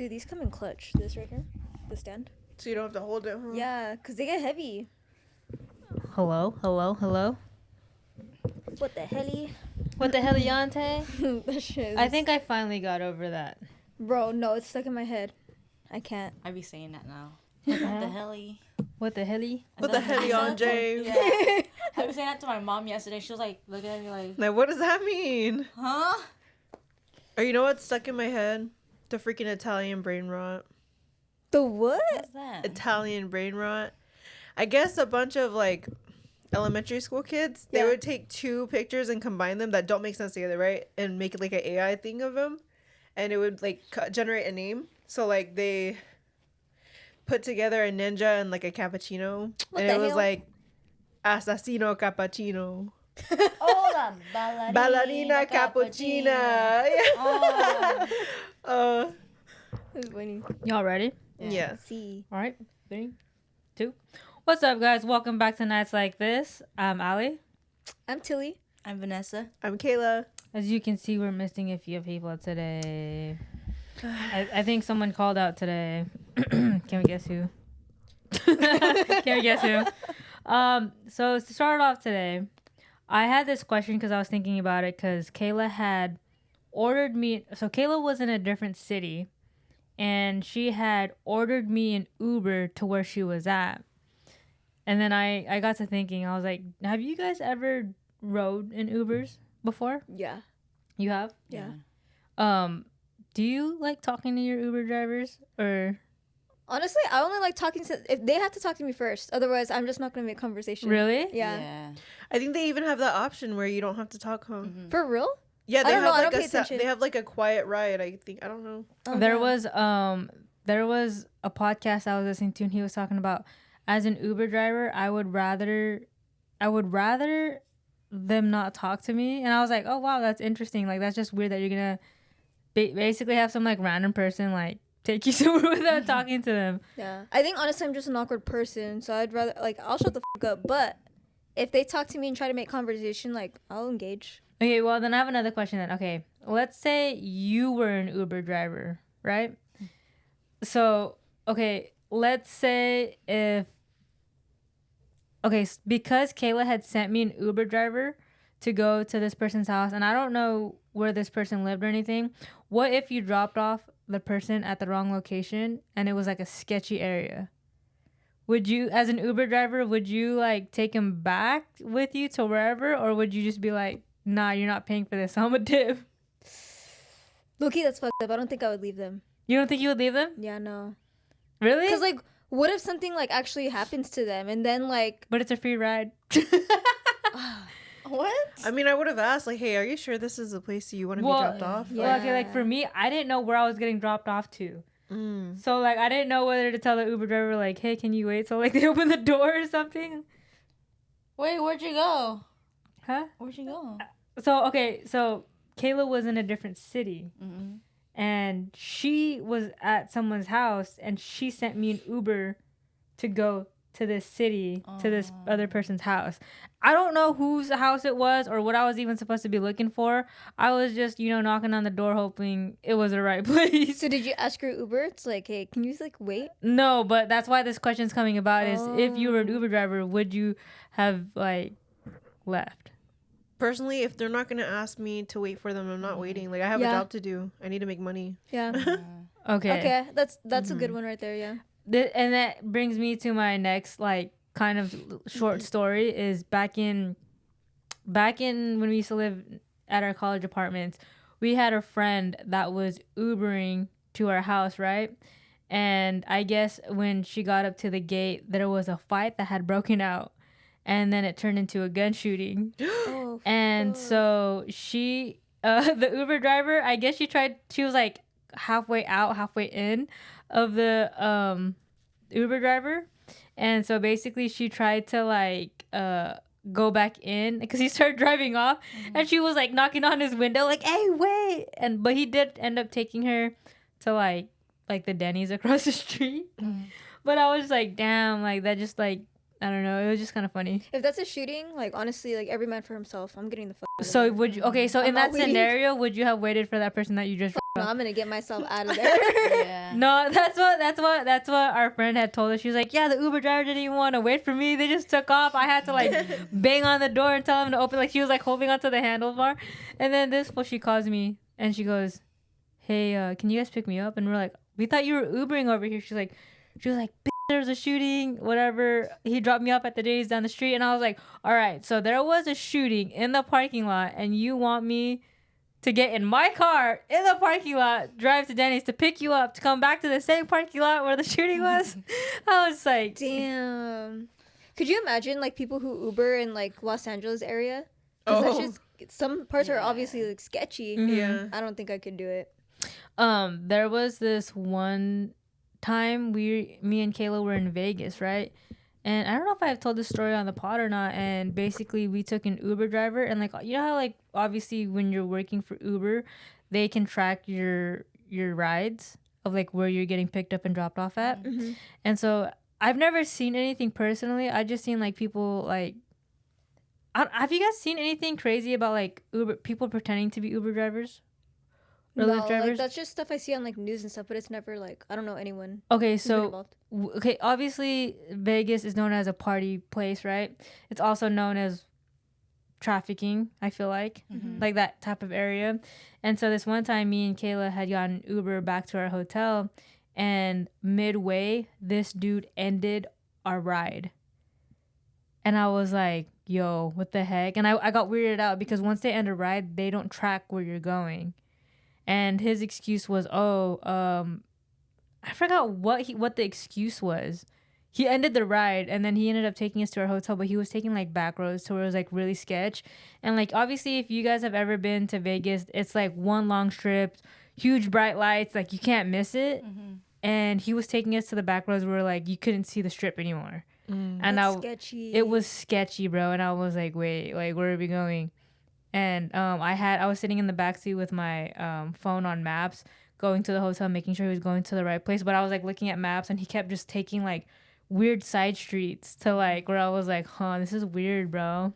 Dude, these come in clutch. This right here, the stand. So you don't have to hold it, huh? Yeah, cause they get heavy. Hello. What the helly? What the heliante? That shit. I think I finally got over that. Bro, no, it's stuck in my head. I can't. I be saying that now. What the helly? What the heli? What the hell on James? Yeah. I was saying that to my mom yesterday. She was like, looking at me like, Like, what does that mean? huh? Or you know what's stuck in my head? The freaking Italian brain rot. The what? What's that? Italian brain rot. I guess a bunch of like elementary school kids, they Yeah. would take two pictures and combine them that don't make sense together, right? And make it like an AI thing of them. And it would like generate a name. So like they put together a ninja and like a cappuccino. What and the it was hell? like assassino cappuccino. Oh, la Ballerina cappuccina. Oh. That's funny. Y'all ready? Yeah. See. All right. 3, 2. What's up, guys? Welcome back to Nights Like This. I'm Ali. I'm Tilly. I'm Vanessa. I'm Kayla. As you can see, we're missing a few people today. I think someone called out today. Can we guess who? Can we guess who? So to start off today, I had this question because I was thinking about it because Kayla had ordered me. So Kayla was in a different city, and she had ordered me an Uber to where she was at. And then I got to thinking, I was like, have you guys ever rode in Ubers before? Yeah. You have? Yeah. Do you like talking to your Uber drivers or Honestly, I only like talking to if they have to talk to me first. Otherwise, I'm just not gonna make conversation. really? Yeah. I think they even have that option where you don't have to talk, huh? For real? Yeah, I they don't have know, I like don't pay attention. they have like a quiet ride. I think I don't know. Oh, There yeah. was a podcast I was listening to and he was talking about as an Uber driver, I would rather them not talk to me. And I was like, "Oh wow, that's interesting. Like that's just weird that you're going to basically have some like random person like take you somewhere without talking to them." Yeah. I think honestly, I'm just an awkward person, so I'd rather like I'll shut the fuck up. But if they talk to me and try to make conversation, like I'll engage. Okay, well then I have another question then. Okay, let's say you were an Uber driver, right? So, okay, let's say because Kayla had sent me an Uber driver to go to this person's house, and I don't know where this person lived or anything. What if you dropped off the person at the wrong location and it was like a sketchy area? Would you, as an Uber driver, would you like take him back with you to wherever, or would you just be like, nah, you're not paying for this, I'm a tip? Loki, that's fucked up. I don't think I would leave them. You don't think you would leave them? Yeah, no. Really? Because like, what if something like actually happens to them, and then like, But it's a free ride. what? I mean, I would have asked like, "Hey, are you sure this is the place you want to be dropped off?" yeah. Well, okay, like for me, I didn't know where I was getting dropped off to. So like I didn't know whether to tell the Uber driver like, "Hey, can you wait?" So like they open the door or something. Wait, where'd you go? Huh? Where'd you go? So Kayla was in a different city. Mm-hmm. And she was at someone's house and she sent me an Uber to go to this city, to this other person's house. I don't know whose house it was or what I was even supposed to be looking for. I was just, knocking on the door hoping it was the right place. So did you ask your Uber? It's like, hey, can you like wait? No, but that's why this question's coming about is if you were an Uber driver, would you have like left? Personally, if they're not gonna ask me to wait for them, I'm not waiting. Like I have a job to do. I need to make money. Yeah. Okay. Okay, that's a good one right there. Yeah. And that brings me to my next like kind of short story is back in when we used to live at our college apartments, we had a friend that was Ubering to our house, right? And I guess when she got up to the gate, there was a fight that had broken out, and then it turned into a gun shooting. Oh. And so she, the Uber driver, I guess she was like halfway out, halfway in of the Uber driver. And so basically she tried to like go back in because he started driving off, and she was like knocking on his window like, "Hey, wait." But he did end up taking her to like the Denny's across the street. But I was like, damn, like that just like I don't know. It was just kind of funny. If that's a shooting, like honestly, like every man for himself. I'm getting the fuck out of So there. would you? Okay, so I'm in not that waiting. scenario, would you have waited for that person that you just? No, I'm gonna get myself out of there. Yeah. No, that's what our friend had told us. She was like, yeah, the Uber driver didn't even want to wait for me. They just took off. I had to like bang on the door and tell him to open. Like she was like holding onto the handlebar, and then this fool, she calls me and she goes, hey, can you guys pick me up? And we're like, we thought you were Ubering over here. She was like, "Bitch, there's a shooting, whatever. He dropped me off at the Denny's down the street. And I was like, all right, so there was a shooting in the parking lot, and you want me to get in my car in the parking lot, drive to Denny's to pick you up, to come back to the same parking lot where the shooting was? I was like, Damn. Could you imagine like people who Uber in like Los Angeles area? 'Cause that's just, some parts are obviously like sketchy. Mhm. Yeah. I don't think I could do it. There was this one time me and Kayla were in Vegas, right? And I don't know if I've told this story on the pod or not. And basically, we took an Uber driver, and like, you know how like obviously when you're working for Uber, they can track your rides of like where you're getting picked up and dropped off at. Mhm. And so I've never seen anything personally. I just seen like people like. Have you guys seen anything crazy about like Uber people pretending to be Uber drivers? Or No, Lyft like drivers? that's just stuff I see on like news and stuff, but it's never like I don't know anyone. Okay, who's been so involved. okay, obviously Vegas is known as a party place, right? It's also known as trafficking, I feel like, like that type of area. And so this one time, me and Kayla had gotten Uber back to our hotel, and midway, this dude ended our ride. And I was like, yo, what the heck? And I got weirded out because once they end a ride, they don't track where you're going. And his excuse was, I forgot what the excuse was. He ended the ride, and then he ended up taking us to our hotel, but he was taking like back roads, so it was like really sketch. And like obviously, if you guys have ever been to Vegas, it's like one long strip, huge bright lights, like you can't miss it. And he was taking us to the back roads where like you couldn't see the strip anymore. And That's sketchy. it was sketchy, bro. And I was like, wait, like where are we going? And I was sitting in the backseat with my phone on maps, going to the hotel, making sure he was going to the right place. But I was like looking at maps, and he kept just taking like weird side streets to like where I was like, this is weird, bro.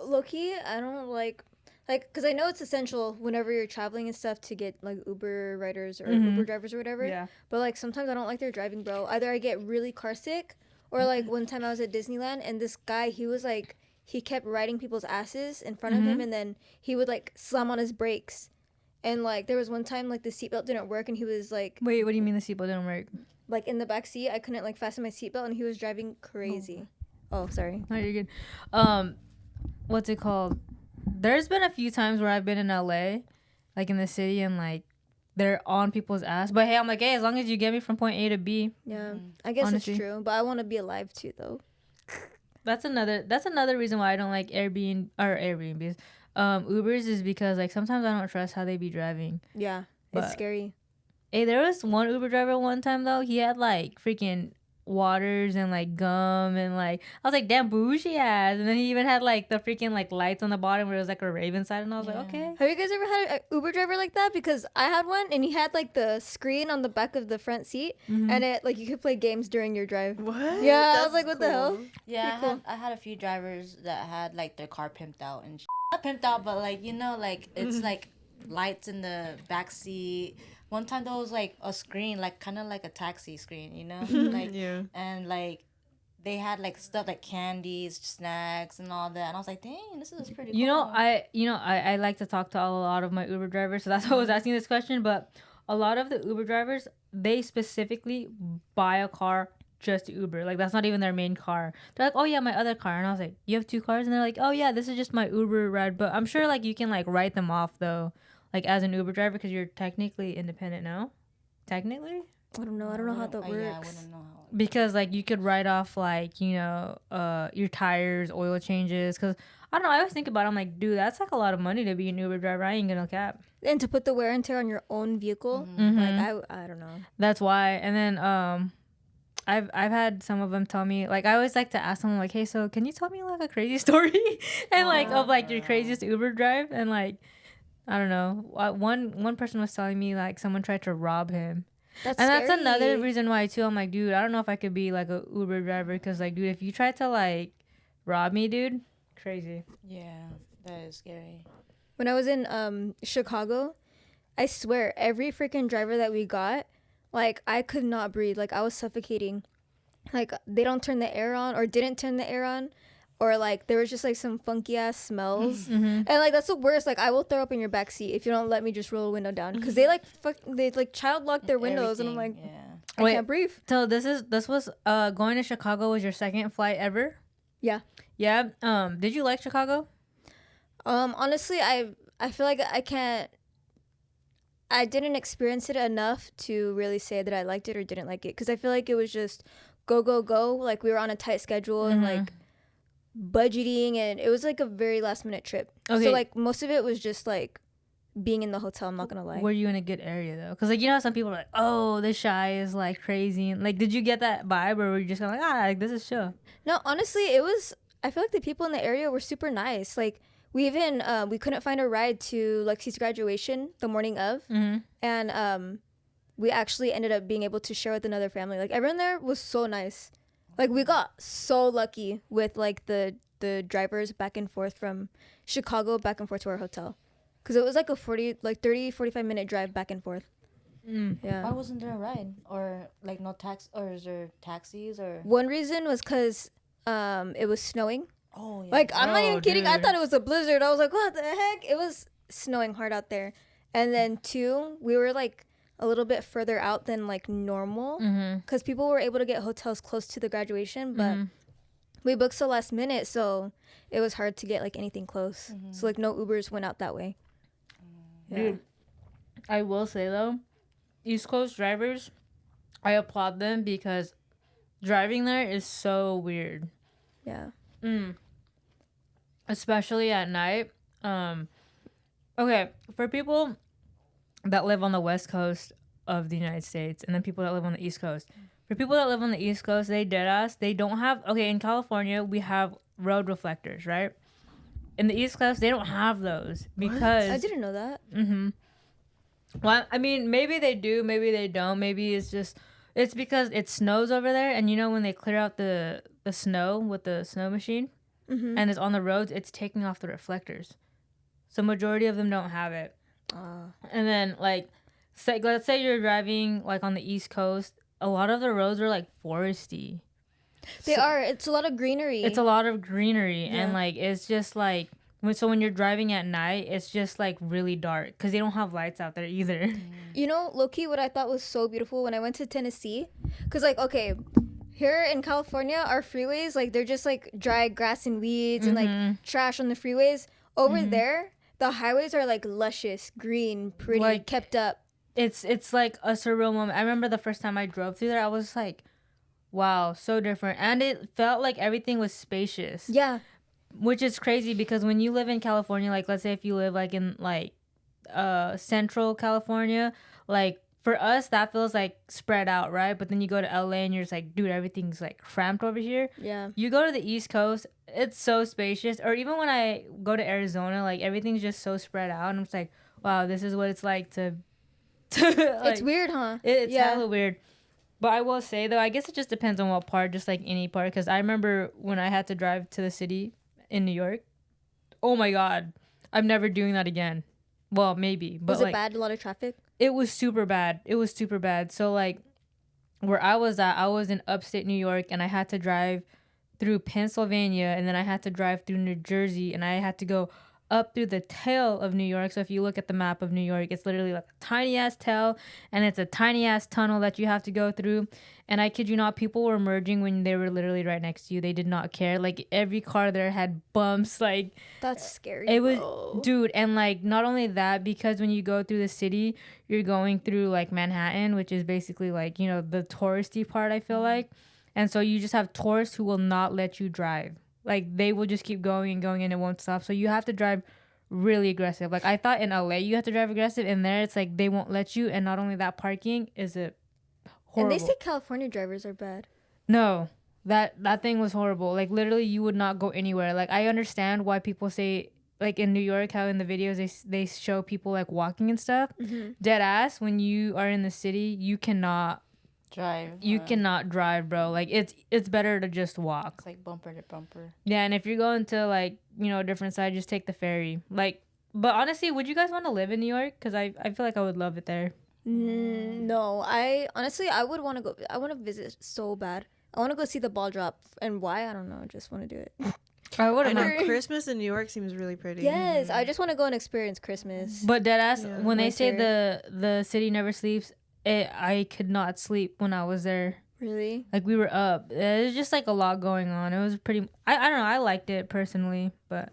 Low-key, I don't like because I know it's essential whenever you're traveling and stuff to get like Uber riders or Uber drivers or whatever. Yeah. But like sometimes I don't like their driving, bro. Either I get really car sick, or like one time I was at Disneyland and this guy, he was like, he kept riding people's asses in front of him, and then he would like slam on his brakes. And like there was one time like the seatbelt didn't work, and he was like Wait, what do you mean the seatbelt didn't work? like in the back seat. I couldn't like fasten my seatbelt, and he was driving crazy. Oh, sorry. No, you're good. What's it called? There's been a few times where I've been in LA, like in the city, and like they're on people's ass. But hey, I'm like, hey, as long as you get me from point A to B. Yeah, I guess Honestly. it's true. But I want to be alive too, though. That's another reason why I don't like Airbnbs. Ubers is because like sometimes I don't trust how they be driving. Yeah, But- it's scary. Hey, there was one Uber driver one time though. He had like freaking waters and like gum and like I was like, damn bougie ass. And then he even had like the freaking like lights on the bottom where it was like a raven sign, and I was like, okay. Have you guys ever had an Uber driver like that? Because I had one, and he had like the screen on the back of the front seat, and it like you could play games during your drive. What? Yeah, I That's was like, what the hell? Yeah, Pretty cool. I had a few drivers that had like their car pimped out and not pimped out, but like like it's like lights in the back seat. One time there was like a screen, like kind of like a taxi screen, like Yeah. and like they had like stuff like candies, snacks, and all that. And I was like, dang, this is pretty. You know, cool. I like to talk to a lot of my Uber drivers, so that's why I was asking this question. But a lot of the Uber drivers, they specifically buy a car just to Uber. Like that's not even their main car. They're like, oh yeah, my other car, and I was like, you have two cars, and they're like, oh yeah, this is just my Uber ride. But I'm sure like you can like write them off though, like as an Uber driver, because you're technically independent now. Technically. I don't know. I don't know how that works. Yeah, I wouldn't know how. Because like you could write off like your tires, oil changes, because I don't know, I always think about it, I'm like, dude, that's like a lot of money to be an Uber driver. I ain't gonna cap. And to put the wear and tear on your own vehicle, like I don't know. That's why. And then I've had some of them tell me, like, I always like to ask them like, hey, so can you tell me like a crazy story and like of like your craziest Uber drive? And like I don't know, one person was telling me like someone tried to rob him. That's And that's scary. another reason why too. I'm like, dude, I don't know if I could be like a Uber driver because like, dude, if you try to like rob me, dude, crazy. Yeah, that is scary. When I was in Chicago, I swear every freaking driver that we got, like I could not breathe. Like I was suffocating. Like they don't turn the air on or didn't turn the air on. Or like there was just like some funky ass smells, and like that's the worst. Like I will throw up in your back seat if you don't let me just roll the window down, because they like they like child lock their windows, and I'm like, Everything, yeah. I Wait. can't breathe. So this was going to Chicago was your second flight ever? Yeah. Yeah. Did you like Chicago? Honestly, I feel like I didn't experience it enough to really say that I liked it or didn't like it, because I feel like it was just go go go. Like we were on a tight schedule and like budgeting, and it was like a very last minute trip. Okay. So like most of it was just like being in the hotel. I'm not gonna lie. Were you in a good area though? Because like you know how some people are like, oh, this shy is like crazy. And like, did you get that vibe, or were you just kind of like, like this is chill? No, honestly, it was. I feel like the people in the area were super nice. Like we even we couldn't find a ride to Lexi's graduation the morning of, and we actually ended up being able to share with another family. Like everyone there was so nice. Like we got so lucky with like the drivers back and forth from Chicago back and forth to our hotel, because it was like a 30-45 minute drive back and forth. Yeah. Why wasn't there a ride or like no tax, or is there taxis or? One reason was because it was snowing. Oh yeah. Like, I'm not even kidding. I dude. thought it was a blizzard. I was like, what the heck? It was snowing hard out there. And then, two, we were, like, a little bit further out than, like, normal. Because people were able to get hotels close to the graduation. But we booked so last minute, so it was hard to get, like, anything close. So, like, no Ubers went out that way. Yeah. Dude, I will say though, East Coast drivers, I applaud them because driving there is so weird. Yeah. Especially at night. Okay, for people that live on the West Coast of the United States and then people that live on the East Coast. For people that live on the East Coast, they don't have, okay, in California, we have road reflectors, right? In the East Coast, they don't have those because... I didn't know that. Well, I mean, maybe they do, maybe they don't. Maybe it's because it snows over there, and you know when they clear out the snow with the snow machine, and it's on the roads, it's taking off the reflectors. So majority of them don't have it. And then like, let's say you're driving like on the East Coast, a lot of the roads are like foresty. They are. It's a lot of greenery. It's a lot of greenery, Yeah. and like it's just like when you're driving at night, it's just like really dark because they don't have lights out there either. You know, low-key, what I thought was so beautiful when I went to Tennessee, because, like, okay, here in California, our freeways, like, they're just, like, dry grass and weeds and, like, trash on the freeways. Over there, the highways are, like, luscious, green, pretty, Like, kept up. It's like a surreal moment. I remember the first time I drove through there, I was like, wow, so different. And it felt like everything was spacious. Yeah. Which is crazy because when you live in California, like let's say if you live like in like central California, like for us that feels like spread out, right? But then you go to LA and you're just like, dude, everything's like cramped over here. Yeah. You go to the East Coast, it's so spacious. Or even when I go to Arizona, like everything's just so spread out, and I'm just like, wow, this is what it's like to like, It's weird, huh? it's Yeah. hella weird. But I will say though, I guess it just depends on what part, just like any part. Because I remember when I had to drive to the city in New York. Oh my god, I'm never doing that again. Well, maybe, but Was like it bad? A lot of traffic? it was super bad. It was super bad. So like where I was at, I was in upstate New York, and I had to drive through Pennsylvania, and then I had to drive through New Jersey, and I had to go up through the tail of New York. So if you look at the map of New York, it's literally like a tiny ass tail, and it's a tiny ass tunnel that you have to go through. And I kid you not, people were merging when they were literally right next to you. They did not care. Like every car there had bumps. Like That's scary. it was, bro. dude. And like not only that, because when you go through the city, you're going through like Manhattan, which is basically like, you know, the touristy part, I feel like. And so you just have tourists who will not let you drive. Like they will just keep going and going, and it won't stop. So you have to drive really aggressive. Like I thought in LA you have to drive aggressive, and there it's like they won't let you. And not only that, parking is a horrible. And they say California drivers are bad. No, that thing was horrible. Like literally you would not go anywhere. Like I understand why people say like in New York, how in the videos they show people like walking and stuff. Dead ass, when you are in the city, you cannot drive, bro. Like it's better to just walk. It's like bumper to bumper. Yeah, and if you're going to like, you know, a different side, just take the ferry. Like, but honestly, would you guys want to live in New York? Because I feel like I would love it there. No, I honestly I would want to go. I want to visit so bad. I want to go see the ball drop, and why I don't know. I just want to do it. I would I know have. Christmas in New York seems really pretty. Yes, I just want to go and experience Christmas. But deadass, Yeah. when they say Winter. the city never sleeps, I could not sleep when I was there. Really? Like we were up. There's just like a lot going on. It was pretty. I don't know. I liked it personally, but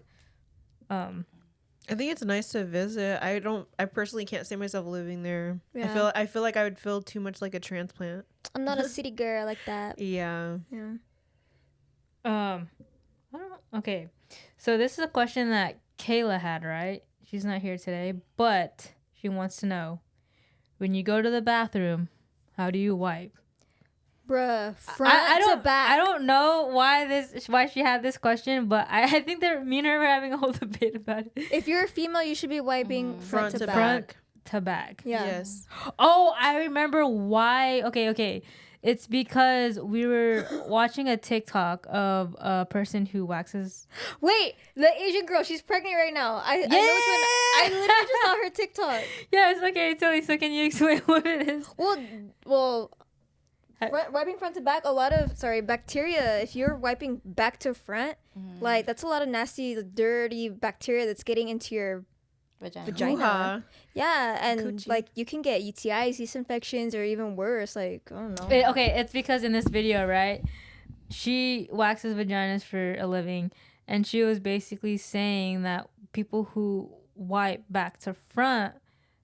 I think it's nice to visit. I personally can't see myself living there. Yeah. I feel like I would feel too much like a transplant. I'm not a city girl like that. Yeah. Yeah. I don't know. Okay, so this is a question that Kayla had. Right? She's not here today, but she wants to know: when you go to the bathroom, how do you wipe? Bruh, front to back. I don't know why she had this question, but I think that me and her were having a whole debate about it. If you're a female, you should be wiping front to back. Front to back. Yeah. Yes. Oh, I remember why. Okay. It's because we were watching a TikTok of a person who waxes. Wait, the Asian girl, she's pregnant right now. I know which one. I literally just saw her TikTok. Yes, okay, Tilly, so can you explain what it is? Well, wiping front to back, a lot of bacteria. If you're wiping back to front, like that's a lot of nasty, dirty bacteria that's getting into your vagina. Hoo-ha. Yeah, and Coochie. like you can get UTIs, yeast infections, or even worse. Like I don't know. It's because in this video, right, she waxes vaginas for a living, and she was basically saying that people who wipe back to front,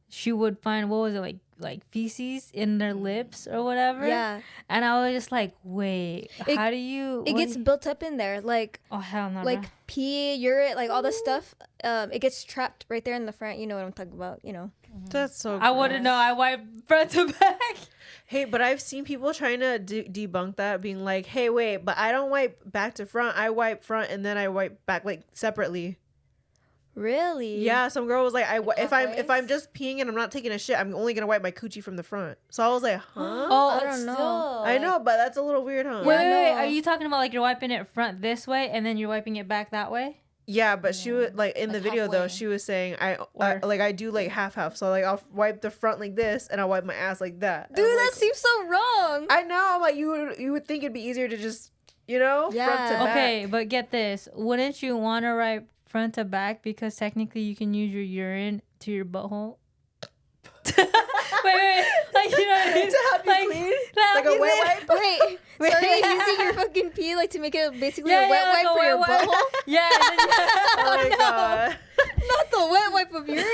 she would find, what was it, like feces in their lips or whatever. Yeah, And I was just like, wait, how do you? it gets built up in there, like Oh hell no! like bro. pee, urine, like all the stuff. It gets trapped right there in the front. You know what I'm talking about? You know. That's so I wouldn't know. I wipe front to back. Hey, but I've seen people trying to debunk that, being like, hey, wait, but I don't wipe back to front. I wipe front and then I wipe back like separately. Really? Yeah, some girl was like, if Halfways? I'm just peeing and I'm not taking a shit, I'm only gonna wipe my coochie from the front. So I was like, huh? Oh, I don't know. I know, but that's a little weird, huh? Wait. no. Are you talking about like you're wiping it front this way and then you're wiping it back that way? Yeah, but she would like in the Like video though, halfway. she was saying Where? I do like half. So like I'll wipe the front like this and I'll wipe my ass like that. Dude, I'm that like, seems so wrong. I know. I'm like you would think it'd be easier to just front to Yeah. back. Okay, but get this. Wouldn't you want to wipe front to back because technically you can use your urine to your butthole? wait. Like, you know what I mean? To help you clean? Like a wet wipe? Wait, so are you using your fucking pee like to make it basically Yeah, a wet like wipe a for your wet wipe. butthole? Yeah. And then, Oh my god. Not the wet wipe of urine.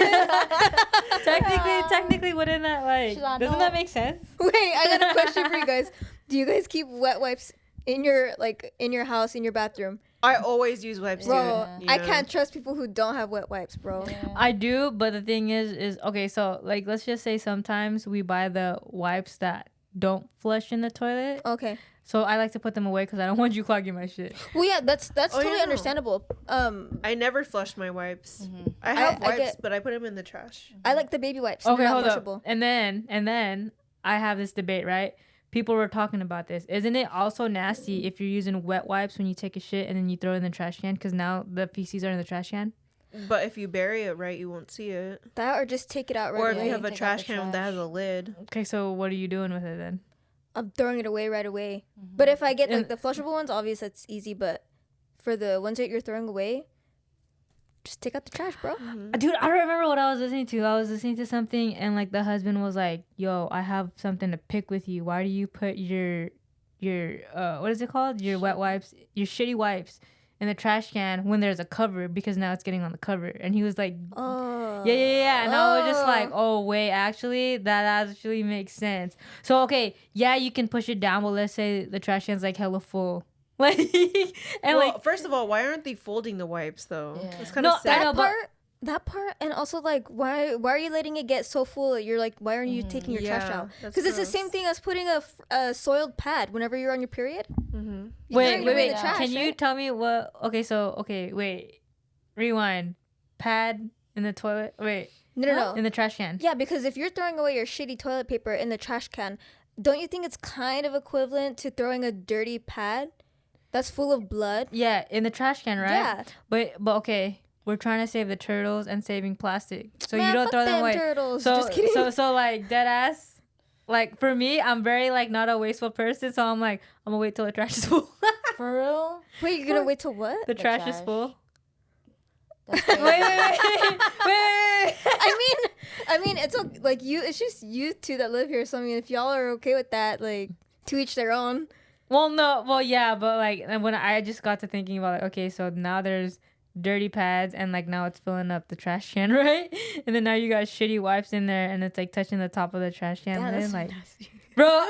technically, wouldn't that like? Should I Doesn't know? that make sense? Wait, I got a question for you guys. Do you guys keep wet wipes in your house, in your bathroom? I always use wipes, Bro, dude. I can't trust people who don't have wet wipes, bro. I do, but the thing is okay. So like, let's just say sometimes we buy the wipes that don't flush in the toilet. Okay. So I like to put them away because I don't want you clogging my shit. Well, yeah, that's totally yeah. understandable. I never flush my wipes. I have I wipes, get- but I put them in the trash. I like the baby wipes. Okay, They're not hold washable. up. And then I have this debate, right? People were talking about this. Isn't it also nasty if you're using wet wipes when you take a shit and then you throw it in the trash can? Because now the feces are in the trash can. But if you bury it right, you won't see it. That or just take it out right Or if away. you have a Take out trash the can that has trash. a lid. Okay, so what are you doing with it then? I'm throwing it away right away. But if I get like And- the flushable ones, obviously that's easy. But for the ones that you're throwing away, just take out the trash, bro. Dude, I don't remember what I was listening to. I was listening to something and like the husband was like, "Yo, I have something to pick with you. Why do you put your what is it called? Your wet wipes, your shitty wipes in the trash can when there's a cover because now it's getting on the cover." And he was like, Oh. yeah. And I was just like, "Oh, wait, actually, that actually makes sense." So, okay, yeah, you can push it down, but let's say the trash can's like hella full. Like, and Well, like, first of all, why aren't they folding the wipes though? Yeah. It's kind No, of I sad. know, but- That part, and also like, why are you letting it get so full? You're like, why aren't you taking your trash Yeah, out? that's Because it's the gross. same thing as putting a soiled pad whenever you're on your period. Mm-hmm. You throw it wait. away in the trash, Can you right? tell me what? Okay, wait. Rewind. pad in the toilet? Wait, No. in the trash can. Yeah, because if you're throwing away your shitty toilet paper in the trash can, don't you think it's kind of equivalent to throwing a dirty pad that's full of blood? Yeah, in the trash can, right? Yeah. But okay, we're trying to save the turtles and saving plastic, so Man, you don't fuck throw them them away. turtles. So Just kidding. so like dead ass. Like for me, I'm very like not a wasteful person, so I'm like I'm gonna wait till the trash is full. For real? Wait, you're gonna wait till what? The trash is trash. full. That's Wait, crazy. wait. I mean, it's okay. Like you. It's just you two that live here. So I mean, if y'all are okay with that, like to each their own. Well, yeah, but like and when I just got to thinking about like, okay, so now there's dirty pads and like now it's filling up the trash can, right? And then now you got shitty wipes in there and it's like touching the top of the trash can. Damn, And that's then, like, nasty. bro,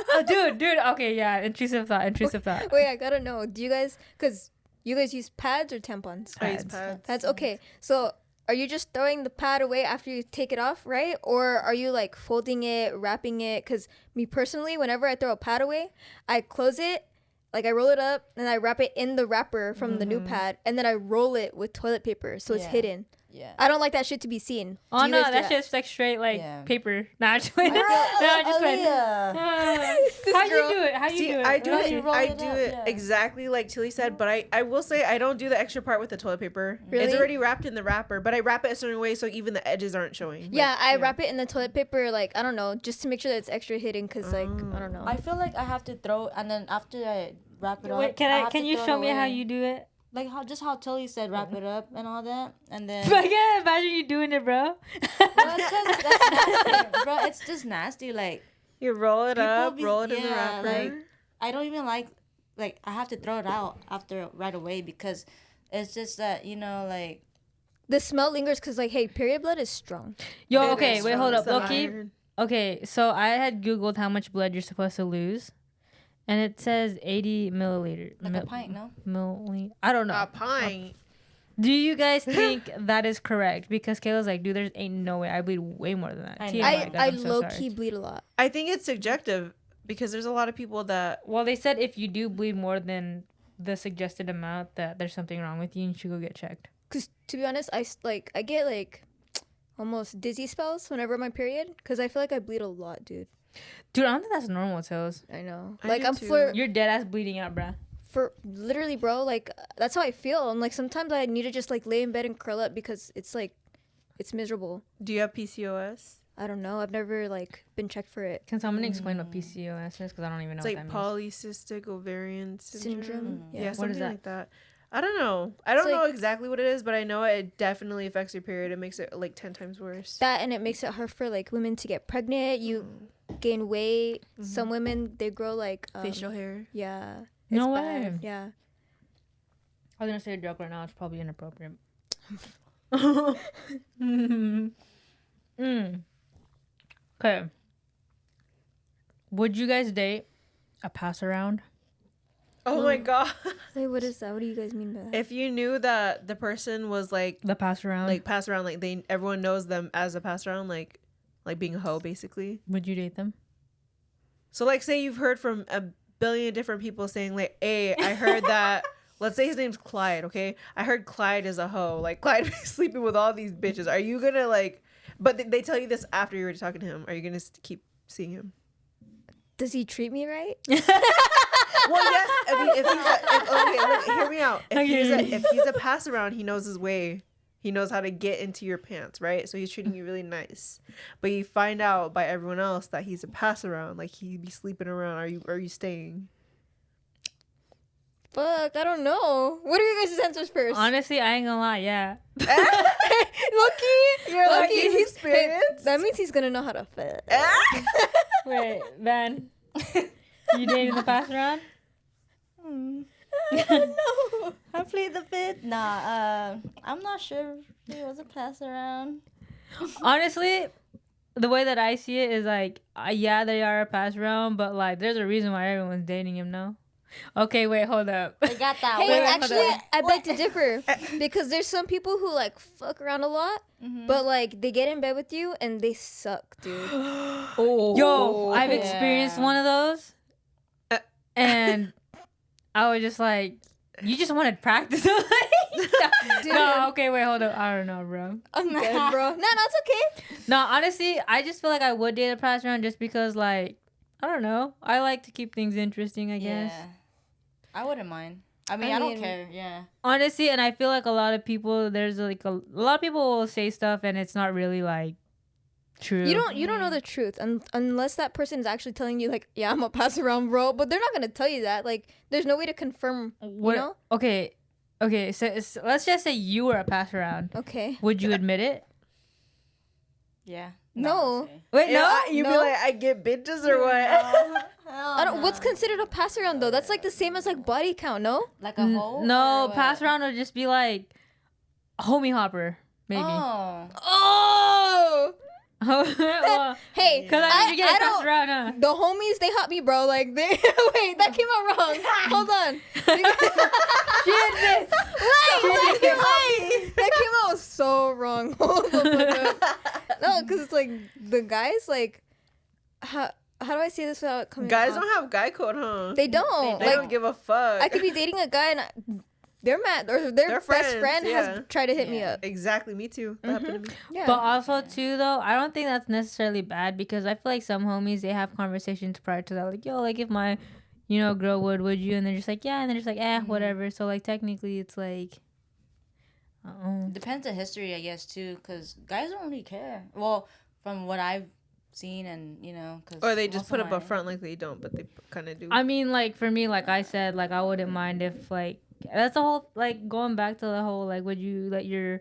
dude, okay, yeah, intrusive thought. Wait, I gotta know. Do you guys? Cause you guys use pads or tampons? I use pads. Pads. Okay. So are you just throwing the pad away after you take it off, right? Or are you like folding it, wrapping it? Cause me personally, whenever I throw a pad away, I close it. Like I roll it up and I wrap it in the wrapper from the new pad, and then I roll it with toilet paper so it's Yeah. hidden. Yeah. I don't like that shit to be seen. Oh Do you no, guys do that's just like straight like Yeah. paper. Nah, actually, no, I just went. How you do it? How you See, do it? I do How it. you roll I it do up, it yeah. exactly like Tilly said, but I will say I don't do the extra part with the toilet paper. It's Really? already wrapped in the wrapper, but I wrap it a certain way so even the edges aren't showing. Yeah, Like, I wrap it in the toilet paper, like I don't know, just to make sure that it's extra hidden. Cause like I don't know. I feel like I have to throw, and then after I wrap it up, Wait, have can to you throw it show me how away. you do it? Like how Tilly said, wrap it up and all that, and then. I can't imagine you doing it, bro. Bro, it's just, that's nasty. Bro, it's just nasty. Like You roll it People up, be- roll it in the yeah, wrapper. like- I don't even like I have to throw it out after right away because it's just that like The smell lingers because like, hey, period blood is strong. Yo, It okay, is wait, strong hold as up, the Loki. iron. Okay, so I had Googled how much blood you're supposed to lose, and it says 80 milliliter. like a pint, no? I don't know. A pint. Do you guys think that is correct? Because Kayla's like, dude, there's ain't no way. I bleed way more than that. I TMI, know. guys, I I'm so low sorry. key bleed a lot. I think it's subjective because there's a lot of people that Well, they said if you do bleed more than the suggested amount, that there's something wrong with you and you should go get checked. Cause to be honest, I get like almost dizzy spells whenever my period. Cause I feel like I bleed a lot, dude. Dude, I don't think that's normal, Tills. I know. I Like do I'm too. You're dead ass bleeding out, bruh. for literally, bro. Like that's how I feel. And like sometimes I need to just like lay in bed and curl up because it's like it's miserable. do you have PCOS? I don't know. I've never like been checked for it. Can someone explain what PCOS is? Because I don't even know It's what like that means. polycystic ovarian syndrome. Syndrome. Yeah, Yeah. something is that? like that. I don't know. I don't It's know like- exactly what it is, but I know it definitely affects your period. It makes it like 10 times worse. That and it makes it hard for like women to get pregnant. You gain weight. Some women they grow like Facial hair. Yeah. No it's way. bad. Yeah. I was gonna say a joke right now. It's probably inappropriate. Okay. Would you guys date a pass around? Oh my god. Wait, what is that? What do you guys mean by that? If you knew that the person was like The pass around? pass around, like everyone knows them as a pass around, like being a hoe basically. Would you date them? So like say you've heard from a billion different people saying like, hey, I heard that let's say his name's Clyde, okay? I heard Clyde is a hoe. Like Clyde be sleeping with all these bitches. Are you gonna like but they tell you this after you're already talking to him. Are you gonna keep seeing him? Does he treat me right? Well, yes. I mean, okay, look, hear me out. If he's a pass around, he knows his way. He knows how to get into your pants, right? So he's treating you really nice. But you find out by everyone else that he's a pass around, like he be sleeping around. Are you staying? Fuck, I don't know. What are you guys' answers first? Honestly, I ain't gonna lie. Yeah. Lucky, You're like, Lucky, he's experienced. that means he's gonna know how to fit. Wait, Ben. You dating the pass around? I played the fit. Nah, I'm not sure if he was a pass around. Honestly, the way that I see it is like, yeah, they are a pass around, but like, there's a reason why everyone's dating him now. Okay, wait, hold up. They got that. Hey, wait, actually, hold on. I beg to differ because there's some people who like fuck around a lot, but like they get in bed with you and they suck, dude. Yo, I've yeah. experienced one of those, and I was just like, you just wanted practice. No, okay, wait, hold up. I don't know, bro. I'm dead, bro. No, it's okay. No, honestly, I just feel like I would date a pass around just because, like, I don't know. I like to keep things interesting, I guess. Yeah. I wouldn't mind. I mean, I don't care. Yeah. Honestly, and I feel like a lot of people, there's like a lot of people will say stuff and it's not really like true. You don't know the truth unless that person is actually telling you like, yeah, I'm a pass around, bro. But they're not gonna tell you that. Like, there's no way to confirm. What? You know? Okay, so let's just say you were a pass around. Okay. Would you admit it? Yeah. No. Wait, no. You be No. like, I get bitches or what? I don't. What's considered a pass around though? That's like the same as like body count, no? Like a hole? No, or what? pass around would just be like homie hopper, maybe. Oh. Oh. Well, Hey, because I mean, you get I passed don't. around, huh? The homies, they hot me, bro. Like they. Wait, that came out wrong. Hold on. She admits. Wait. That came out so wrong. Hold the fuck up. No, because it's like the guys like. How do I say this without coming? Guys off? don't have guy code, huh? They don't. They like don't give a fuck. I could be dating a guy and they're mad or their best friends, friend yeah. has tried to hit me up. Exactly, me too. That happened to me. Yeah. But also too though, I don't think that's necessarily bad because I feel like some homies they have conversations prior to that, like, yo, like if my, girl would you? And they're just like, yeah, and they're just like, whatever. So like technically it's like, Depends on history, I guess, too, because guys don't really care. Well, from what I've seen and, cause Or they just most put of up a my- front like they don't, but they kind of do. I mean, like for me, like I said, like I wouldn't mind if like that's the whole like going back to the whole like would you let your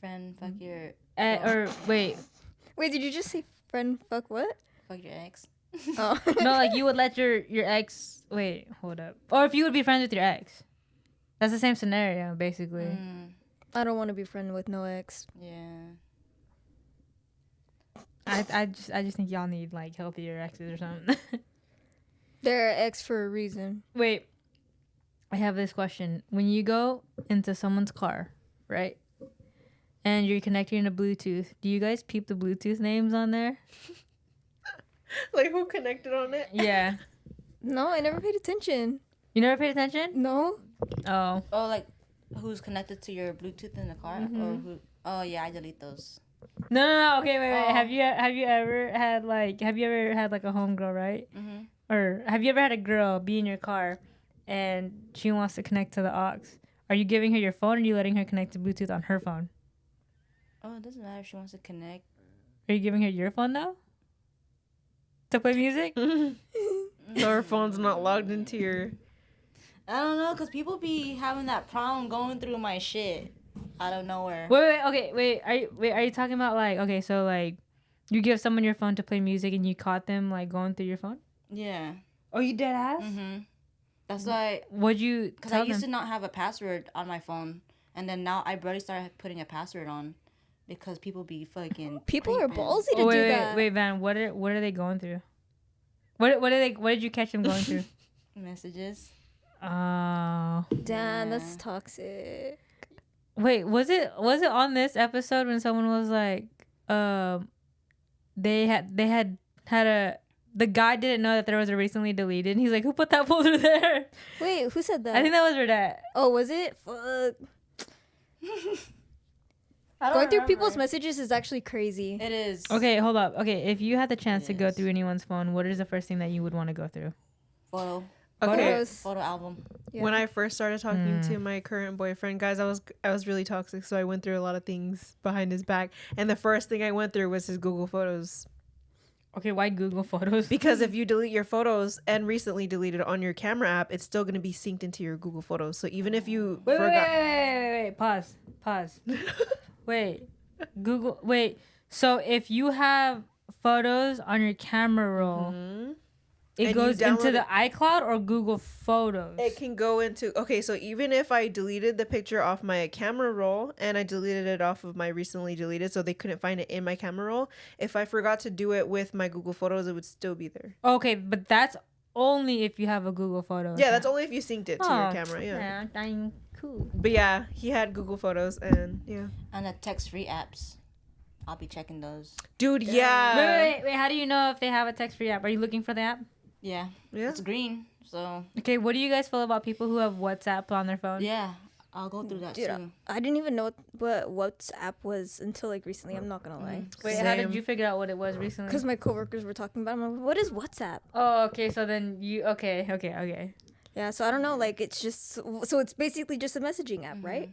friend fuck your or wait Wait, did you just say friend fuck what? fuck your ex. Oh. no like you would let your ex wait hold up or if you would be friends with your ex, that's the same scenario basically. I don't want to be friend with no ex. Yeah. I just think y'all need like healthier exes or something. They're ex for a reason. Wait, I have this question. When you go into someone's car, right, and you're connecting to Bluetooth, do you guys peep the Bluetooth names on there? Like who connected on it? Yeah. No, I never paid attention. You never paid attention? No. Oh. Oh, like who's connected to your Bluetooth in the car, or who? Oh yeah, I delete those. No. Okay, wait. Oh. Have you ever had like a homegirl, right? Mhm. Or have you ever had a girl be in your car, and she wants to connect to the aux? Are you giving her your phone, or are you letting her connect to Bluetooth on her phone? Oh, it doesn't matter if she wants to connect. Are you giving her your phone though? To play music? So her phone's not logged into your. I don't know, cause people be having that problem going through my shit out of nowhere. Wait. Are you talking about like okay? So like, you give someone your phone to play music, and you caught them like going through your phone? Yeah. Oh, you dead ass? That's why. What'd you Cause tell I used them? to not have a password on my phone, and then now I barely started putting a password on, because people be fucking. People are creeping. ballsy to Oh, do that. wait, Van. What are they going through? What did you catch them going through? Messages. Oh. Damn, Yeah. that's toxic. Wait, was it on this episode when someone was like, they had the guy didn't know that there was a recently deleted, and he's like, who put that folder there? Wait, who said that? I think that was her dad. Oh, was it? Fuck. Going through people's messages is actually crazy. It is. Okay, hold up. Okay, if you had the chance to go Yes. through anyone's phone, what is the first thing that you would want to go through? Photo. Okay. Photos. Photo album. Yeah. When I first started talking to my current boyfriend, guys, I was really toxic, so I went through a lot of things behind his back. And the first thing I went through was his Google Photos. Okay, why Google Photos? Because if you delete your photos and recently deleted on your camera app, it's still gonna be synced into your Google Photos. So even if you Wait. Pause. Wait. Google. Wait. So if you have photos on your camera roll, it And goes you into download the iCloud or Google Photos? it can go into so even if I deleted the picture off my camera roll and I deleted it off of my recently deleted, so they couldn't find it in my camera roll, if I forgot to do it with my Google Photos, it would still be there. Okay, but that's only if you have a Google Photo. Yeah, that's only if you synced it to your camera. Yeah. Yeah, dang, cool. But yeah, he had Google Photos and yeah. And the text-free apps. I'll be checking those. Dude, yeah. Wait. How do you know if they have a text-free app? Are you looking for the app? Yeah. Yeah. It's green, so. Okay, what do you guys feel about people who have WhatsApp on their phone? Yeah. I'll go through that Dude, too. I didn't even know what WhatsApp was until like recently. I'm not gonna lie. Wait, how did Same. you figure out what it was recently? Because my coworkers were talking about it. I'm like, what is WhatsApp? Oh, okay. So then you okay. Yeah, so I don't know. Like, it's just so it's basically just a messaging app, right?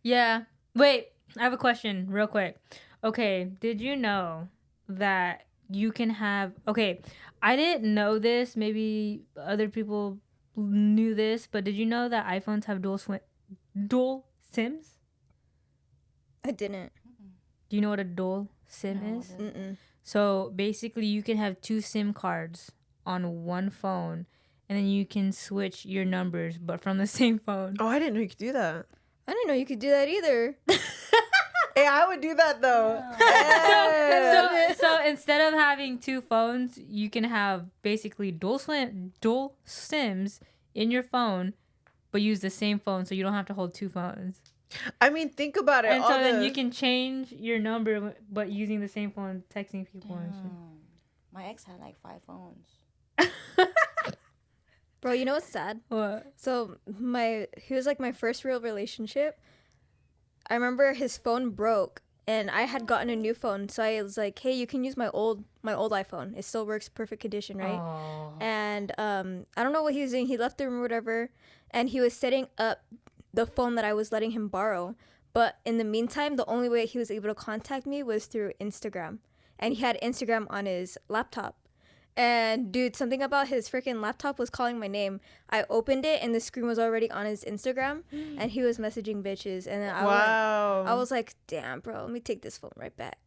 Yeah. Wait, I have a question, real quick. Okay, did you know that you can have? Okay, I didn't know this. Maybe other people knew this, but did you know that iPhones have dual SIMs? I didn't. Do you know what a dual SIM No, is? I didn't. Mm-mm. So basically, you can have two SIM cards on one phone, and then you can switch your numbers, but from the same phone. Oh, I didn't know you could do that. I didn't know you could do that either. Hey, I would do that though. So instead of having two phones, you can have basically dual SIMs in your phone, but use the same phone, so you don't have to hold two phones. I mean, think about it. And all so then the- you can change your number, but using the same phone, texting people and shit. My ex had like 5 phones. Bro, you know what's sad? What? So he was like my first real relationship. I remember his phone broke and I had gotten a new phone. So I was like, hey, you can use my old iPhone. It still works perfect condition, right? Oh. And I don't know what he was doing. He left the room or whatever, and he was setting up the phone that I was letting him borrow. But in the meantime, the only way he was able to contact me was through Instagram. And he had Instagram on his laptop. And dude, something about his freaking laptop was calling my name. I opened it and the screen was already on his Instagram and he was messaging bitches. And then I was like, damn, bro, let me take this phone right back.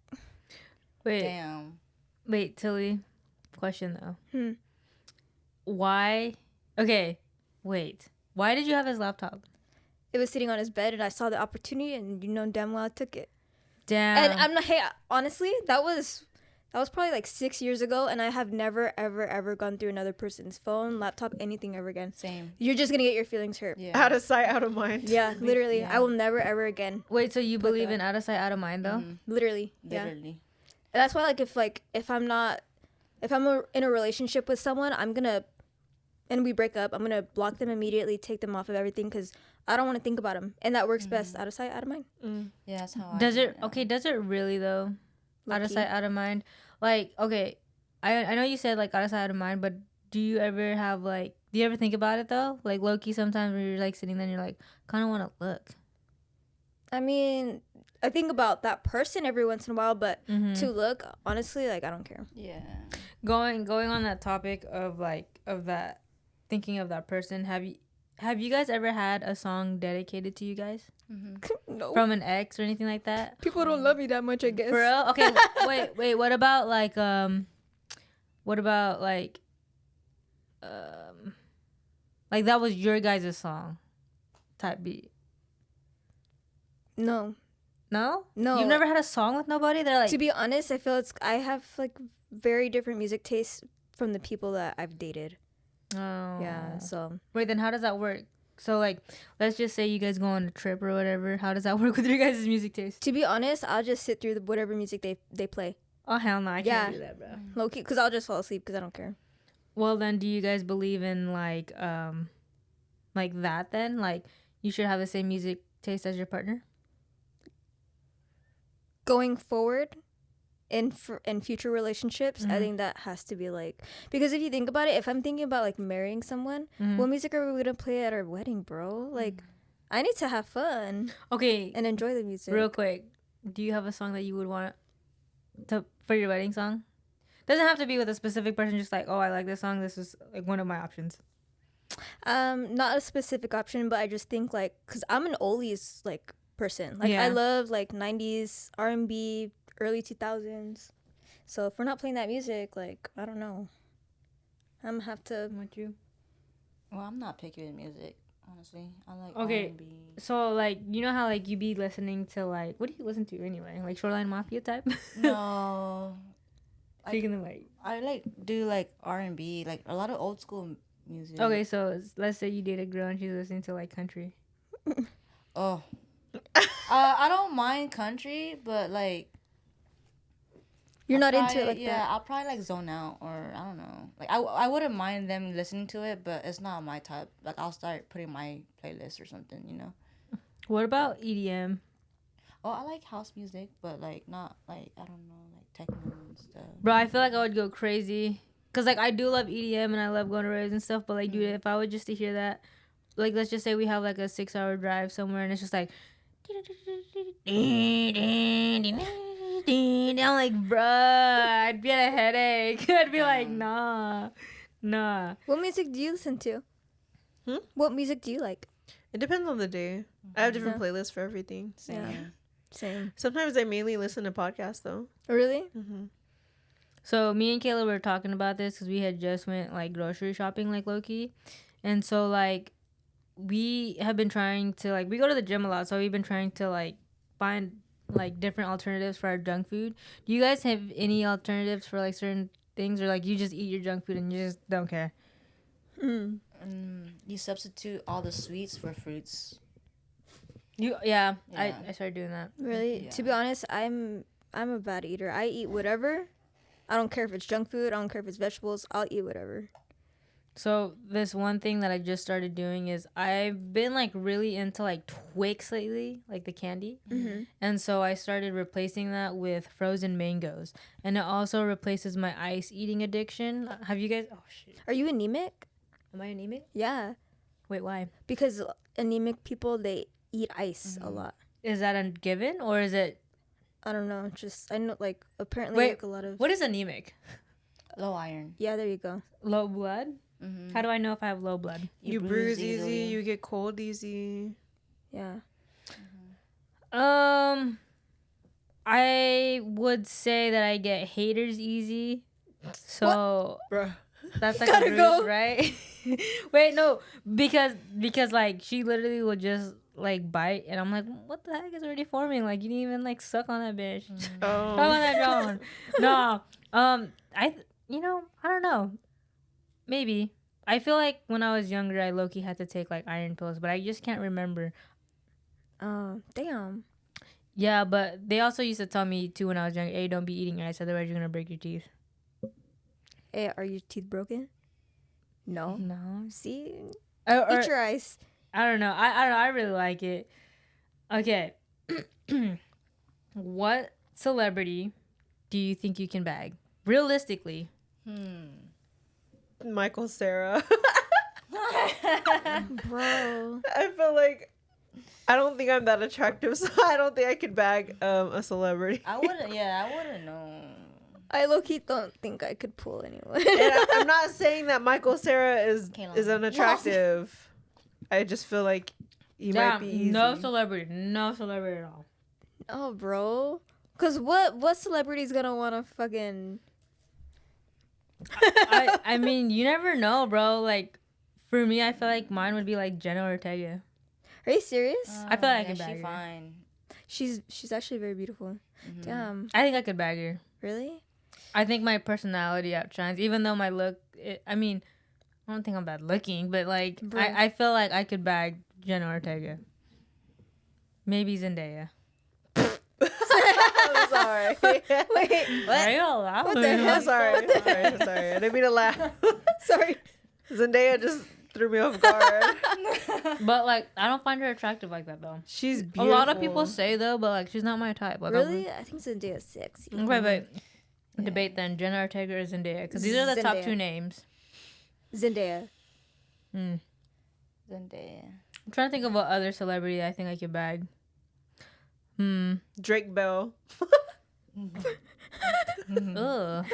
Damn. Wait, Tilly. Question though. Hmm. Why? Okay, wait. Why did you have his laptop? It was sitting on his bed and I saw the opportunity and you know damn well I took it. Damn. And I'm not, hey, honestly, that was probably like 6 years ago and I have never, ever gone through another person's phone, laptop, anything ever again. Same. You're just gonna get your feelings hurt. Yeah. out of sight, out of mind. Yeah, literally. Yeah. I will never, ever again. Wait, so you Put believe that. in out of sight, out of mind though? Mhm. Literally. Yeah. Literally. That's why if I'm in a relationship with someone, and we break up, I'm going to block them immediately, take them off of everything because I don't want to think about them. And that works best out of sight, out of mind. Yeah, that's how I Does do it? now. Okay, does it really though? Out of Low-key. sight, out of mind. Like, okay, I know you said like out of sight, out of mind, but do you ever think about it though? Like low key, sometimes when you're like sitting there, and you're like, kind of want to look. I mean, I think about that person every once in a while, but Mm-hmm. to look, honestly, like I don't care. Yeah. Going on that topic of that thinking of that person. Have you guys ever had a song dedicated to you guys No. from an ex or anything like that? People don't love me that much, I guess. For real? Okay, wait. What about like that was your guys' song type beat? No. No? No. You've never had a song with nobody? They're like, To be honest, I feel I have like very different music tastes from the people that I've dated. oh. Yeah, so Wait, then how does that work? So like, let's just say you guys go on a trip or whatever. How does that work with your guys' music taste? to be honest, I'll just sit through whatever music they play. Oh hell no, I can't Yeah. do that, bro. Low key, because I'll just fall asleep because I don't care. Well then, do you guys believe in like that then? Like you should have the same music taste as your partner? Going forward in future relationships, I Mhm. think that has to be like, because if you think about it, if I'm thinking about like marrying someone, Mhm. what music are we gonna play at our wedding, bro? Like, I need to have fun Okay, and enjoy the music. real quick, do you have a song that you would want for your wedding song? Doesn't have to be with a specific person. Just like, oh, I like this song. This is like one of my options. Not a specific option, but I just think like, cause I'm an oldies like person. Like Yeah. I love like 90s R&B, early 2000s. So if we're not playing that music, like I don't know, I'm gonna have to. What you? Well, I'm not picky with music, honestly. I like Okay. R&B. So like, you know how like you be listening to like, what do you listen to anyway? Like Shoreline Mafia type? No. Speaking of like, I like do like R&B, like a lot of old school music. okay, so let's say you date a girl and she's listening to like country. Oh. I don't mind country, but like You're not probably, into it like yeah, that. I'll probably like zone out, or I don't know. Like I wouldn't mind them listening to it, but it's not my type. Like I'll start putting my playlist or something, you know. What about EDM? Oh, I like house music, but like not like I don't know, like techno and stuff. Bro, I feel like I would go crazy. Cause like I do love EDM and I love going to raves and stuff, but like, dude, if I would just to hear that, like let's just say we have like a 6-hour drive somewhere and it's just like, I'm like, bruh, I'd get a headache. I'd be like, nah. What music do you listen to? What music do you like? It depends on the day. I have different playlists for everything. Same. Yeah. Same. Sometimes I mainly listen to podcasts though. Really? Mm-hmm. So me and Kayla were talking about this because we had just went like grocery shopping like low key, and so like we have been trying to like we go to the gym a lot, so we've been trying to like find like different alternatives for our junk food. Do you guys have any alternatives for like certain things, or like you just eat your junk food and you just don't care? You substitute all the sweets for fruits. Yeah. Yeah. I started doing that. Really? Yeah. To be honest, I'm a bad eater. I eat whatever. I don't care if it's junk food. I don't care if it's vegetables. I'll eat whatever. So this one thing that I just started doing is I've been like really into like Twix lately, like the candy. And so I started replacing that with frozen mangoes. And it also replaces my ice eating addiction. Have you guys? Oh shit. Are you anemic? Am I anemic? Yeah. Wait, why? Because anemic people, they eat ice a lot. Is that a given or is it? I don't know. Just, I know, like, apparently, Wait, like, a lot of. what is anemic? Low iron. Yeah, there you go. Low blood? How do I know if I have low blood? You bruise easy. You get cold easy. Yeah. I would say that I get haters easy. So Bruh. that's like Gotta a bruise, go. right? Wait, no, because like she literally would just like bite, and I'm like, what the heck is already forming? Like you didn't even like suck on that bitch. Suck on that John. No, I don't know. Maybe I feel like when I was younger, I low-key had to take like iron pills, but I just can't remember. Damn. Yeah, but they also used to tell me too when I was younger, hey, don't be eating ice, otherwise you're gonna break your teeth. Hey, are your teeth broken? No. No. See? Or, Eat your ice. I don't know. I really like it. Okay. What celebrity do you think you can bag? Realistically. Michael Cera. Bro. I feel like I don't think I'm that attractive, so I don't think I could bag a celebrity. I wouldn't know. I low-key don't think I could pull anyone. And I'm not saying that Michael Cera is Kayla. unattractive. I just feel like he might be easy. No celebrity at all. Oh, bro. Because what celebrity's gonna want to fucking... I mean, you never know, bro. Like, for me, I feel like mine would be like Jenna Ortega. Are you serious? I feel like I could She's bag her. fine. She's actually very beautiful. Damn. I think I could bag her. Really? I think my personality outshines, even though my look. I mean, I don't think I'm bad looking, but like, I feel like I could bag Jenna Ortega. Maybe Zendaya. I'm sorry. Wait, Why are you all What the laughing? hell? I'm sorry. I'm sorry. I didn't mean to laugh. sorry. Zendaya just threw me off guard. But like, I don't find her attractive like that though. She's A beautiful. lot of people say though, but like, she's not my type. Like, Really? I think Zendaya's sexy. Okay, but debate then Jenna Ortega or Zendaya, because these are the top Zendaya. two names. Zendaya. Zendaya. I'm trying to think of what other celebrity I think I could bag. Drake Bell. Ugh.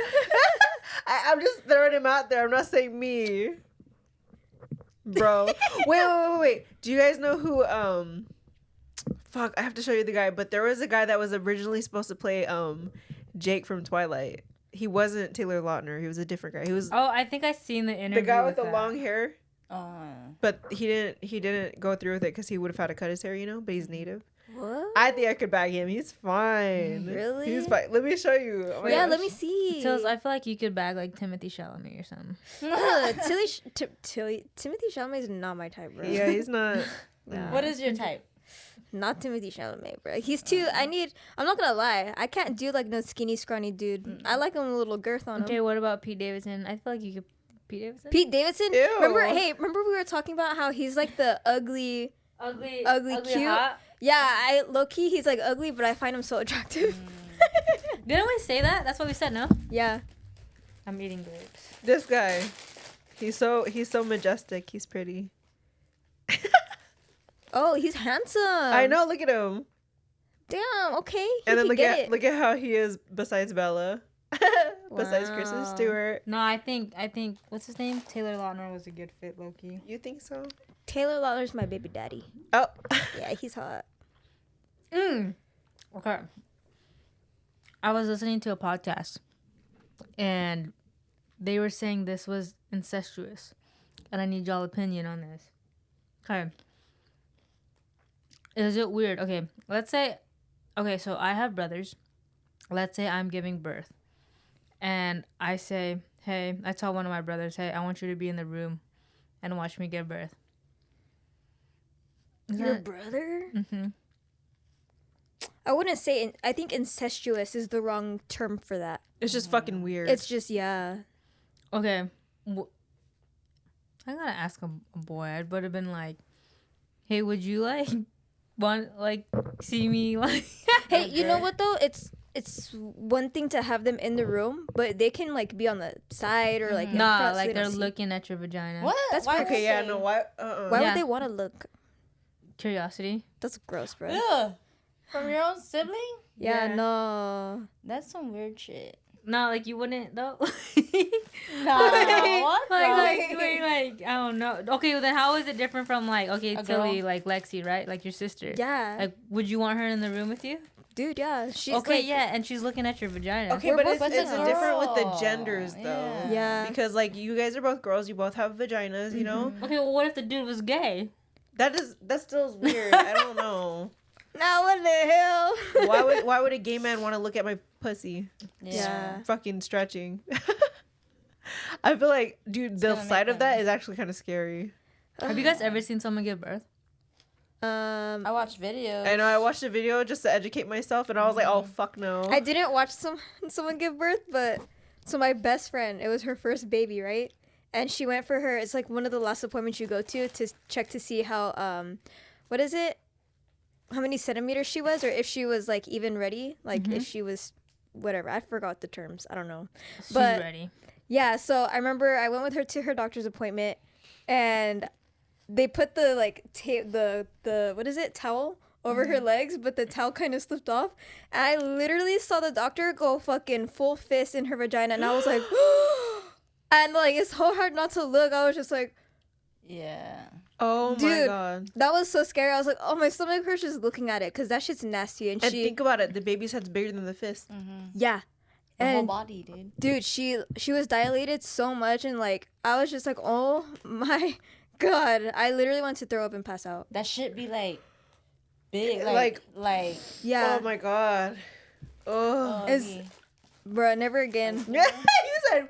I'm just throwing him out there. I'm not saying me. Bro. Wait. Do you guys know who fuck, I have to show you the guy, but there was a guy that was originally supposed to play Jake from Twilight. He wasn't Taylor Lautner. He was a different guy. He was Oh, I think I've seen the interview. the guy with the that. long hair. Oh. But he didn't go through with it because he would have had to cut his hair, but he's native. What? I think I could bag him. He's fine. Really? He's fine. Let me show you. Oh my Yeah, gosh. let me see. So I feel like you could bag like Timothy Chalamet or something. Timothy Chalamet is not my type, bro. Yeah, he's not. What is your type? Not Timothy Chalamet, bro. He's too. I'm not gonna lie. I can't do like no skinny, scrawny dude. I like him with a little girth on him. Okay, what about Pete Davidson? I feel like you could. Pete Davidson? Pete Davidson. Ew. Remember we were talking about how he's like the ugly Ugly, cute. hot. Yeah, I low key he's like ugly, but I find him so attractive. Didn't we say that? That's what we said, no? Yeah. I'm eating grapes. This guy, he's so majestic. He's pretty. Oh, he's handsome. I know. Look at him. Damn. Okay. He And then can get it. look at how he is besides Bella. Besides Kristen Wow. Stewart. No, I think what's his name? Taylor Lautner was a good fit, Loki. You think so? Taylor Lautner's my baby daddy. Oh. Yeah, he's hot. Okay. I was listening to a podcast, and they were saying this was incestuous, and I need y'all opinion on this. Okay. Is it weird? Okay, let's say, so I have brothers. Let's say I'm giving birth, and I say, hey, I tell one of my brothers, hey, I want you to be in the room and watch me give birth. Your brother? Mm-hmm. I wouldn't say. I think incestuous is the wrong term for that. It's just fucking weird. It's just yeah. Okay. I gotta ask a boy. I would have been like, hey, would you see me like? Hey, you know what though? It's one thing to have them in the room, but they can like be on the side or like in Nah, front, so like they don't they're see. looking at your vagina. What? That's Why weird. okay, yeah, would no, they? why? Why Yeah. would they want to look? Curiosity. That's gross, bro. Ugh. From your own sibling? Yeah, Yeah. no. That's some weird shit. No, like you wouldn't though. Nah, what? Like I don't know. Okay, well then how is it different from like A Tilly, girl? like Lexi, right? Like your sister. Yeah, Like, would you want her in the room with you? dude. Yeah, she's okay, like, yeah, and she's looking at your vagina. Okay, We're but both- it's But it's a different with the girl. genders though. Yeah. Yeah. Because like you guys are both girls, you both have vaginas, you know. Okay, well, what if the dude was gay? That still is weird. I don't know. Now what the hell? Why would a gay man want to look at my pussy? Yeah. Fucking stretching. I feel like, dude, the gonna sight make of that them- is actually kind of scary. Have you guys ever seen someone give birth? I I watched videos. I know I watched a video just to educate myself, and I was like, oh fuck no. didn't watch someone give birth, but so my best friend, it was her first baby, right? And she went for her. It's like one of the last appointments you go to check to see how what is it? How many centimeters she was, or if she was like even ready, like if she was whatever. I forgot the terms. I don't know. She's But- ready. Yeah, so I remember I went with her to her doctor's appointment, and they put the like the what is it, towel over her legs, but the towel kind of slipped off. And I literally saw the doctor go fucking full fist in her vagina, and I was like, and like it's so hard not to look. I was just like, Yeah. Oh my Dude. god. that was so scary. I was like, oh, my stomach hurts just looking at it, because that shit's nasty. And And she, think about it, the baby's head's bigger than the fist. yeah. The whole And body, dude. dude, she was dilated so much, and like I was just like, oh my god, I literally wanted to throw up and pass out. That shit be like big, Like- like Yeah, Oh my god. Oh. Is- ugly. bruh, never again. you said.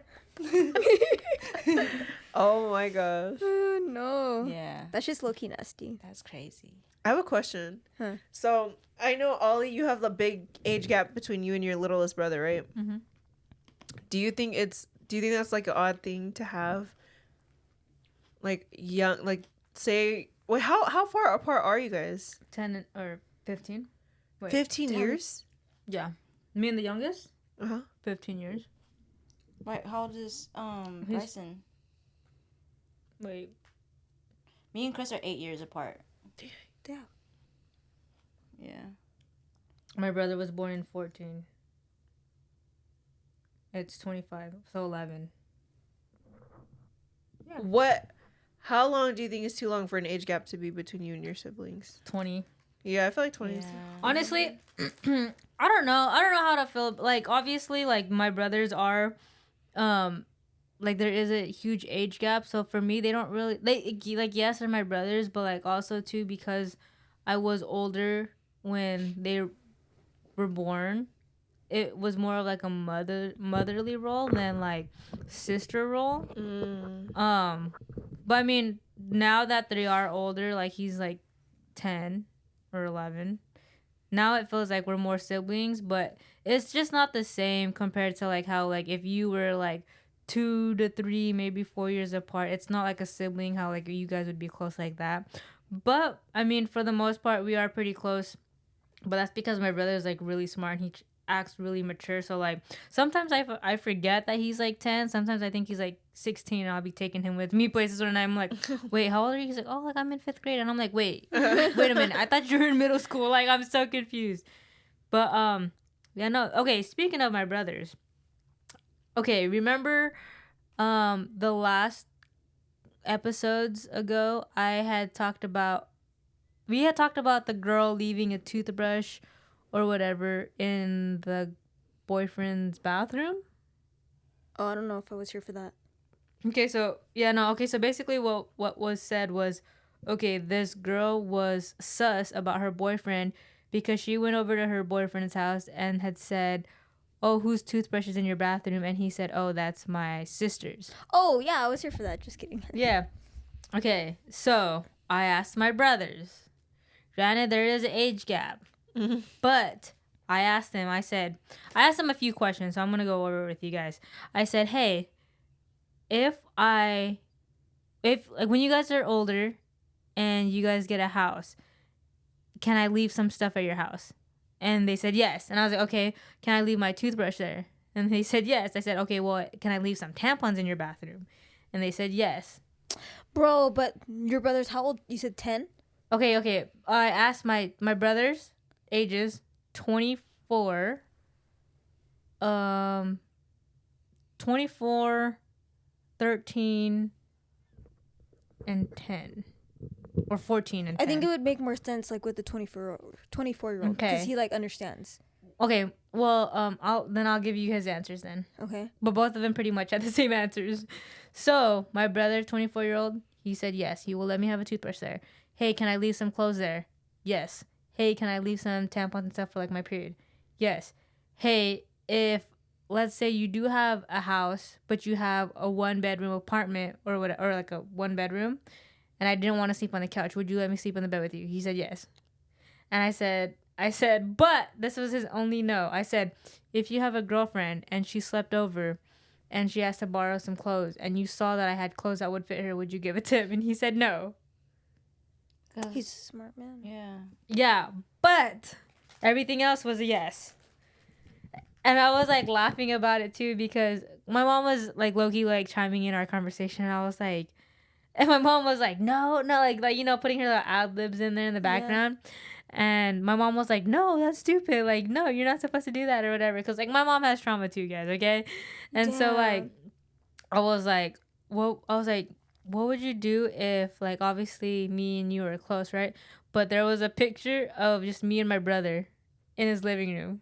Oh my gosh. Oh, no, Yeah, that's just low key nasty. that's crazy. I have a question. Huh. So I know Ollie, you have the big age gap between you and your littlest brother, right? Mhm. Do you think that's like an odd thing to have? Like young, like say, wait, how far apart are you guys? 10 or 15. Wait. 15 damn. years. Yeah. Me and the youngest? Uh huh. 15 years. Wait, how old is He's- Bryson? Wait. Me and Chris are 8 years apart. Damn. Yeah. My brother was born in 14. It's 25, so 11. What? How long do you think is too long for an age gap to be between you and your siblings? 20. Yeah, I feel like 20. Yeah. Is Honestly, I don't know. I don't know how to feel. Like, obviously, like, my brothers are, like, there is a huge age gap. So, for me, they don't really, like, yes, they're my brothers, but, like, also, too, because I was older when they were born, it was more of, like, a motherly role than, like, sister role. But, I mean, now that they are older, like, he's, like, 10 or 11. Now it feels like we're more siblings, but it's just not the same compared to like how like if you were like 2 to 3, maybe 4 years apart. It's not like a sibling how like you guys would be close like that. But I mean, for the most part, we are pretty close. But that's because my brother is like really smart and acts really mature. So like sometimes I forget that he's like 10. Sometimes I think he's like 16 and I'll be taking him with me places when I'm like, wait, how old are you? He's like, oh, like I'm in 5th grade. And I'm like, wait a minute. I thought you were in middle school. Like I'm so confused. But yeah, no. Okay, speaking of my brothers. Okay, remember the last episodes ago we had talked about the girl leaving a toothbrush or whatever in the boyfriend's bathroom. Oh, I don't know if I was here for that. Okay, so so basically what was said was, okay, this girl was sus about her boyfriend because she went over to her boyfriend's house and had said, oh, whose toothbrush is in your bathroom? And he said, oh, that's my sister's. Oh, yeah, I was here for that. Just kidding. Yeah. Okay, so I asked my brothers. Granted, there is an age gap. But I asked them a few questions, so I'm going to go over with you guys. I said, hey, if like when you guys are older and you guys get a house, can I leave some stuff at your house? And they said yes. And I was like, okay, can I leave my toothbrush there? And they said yes. I said, okay, well, can I leave some tampons in your bathroom? And they said yes. Bro, but your brother's how old? You said 10? Okay. I asked my brothers' ages 24, 13, and 10. Or 14 and 10. I think it would make more sense like with the 24-year-old. Okay. Because he like understands. Okay, well, I'll give you his answers then. Okay. But both of them pretty much had the same answers. So my brother, 24-year-old, he said yes. He will let me have a toothbrush there. Hey, can I leave some clothes there? Yes. Hey, can I leave some tampons and stuff for like my period? Yes. Hey, if let's say you do have a house, but you have a 1-bedroom apartment or like a 1-bedroom, and I didn't want to sleep on the couch, would you let me sleep on the bed with you? He said yes. And I said, but this was his only no. I said, if you have a girlfriend and she slept over and she asked to borrow some clothes and you saw that I had clothes that would fit her, would you give it to him? And he said no. He's a smart man. Yeah. Yeah, but everything else was a yes. And I was like laughing about it too because my mom was like low-key like chiming in our conversation, and I was like, and my mom was like, no, like you know, putting her little ad-libs in there in the background. Yeah. And my mom was like, no, that's stupid. Like, no, you're not supposed to do that or whatever. Because, like, my mom has trauma too, guys, okay? And so, like, I was like, what would you do if, like, obviously me and you were close, right? But there was a picture of just me and my brother in his living room.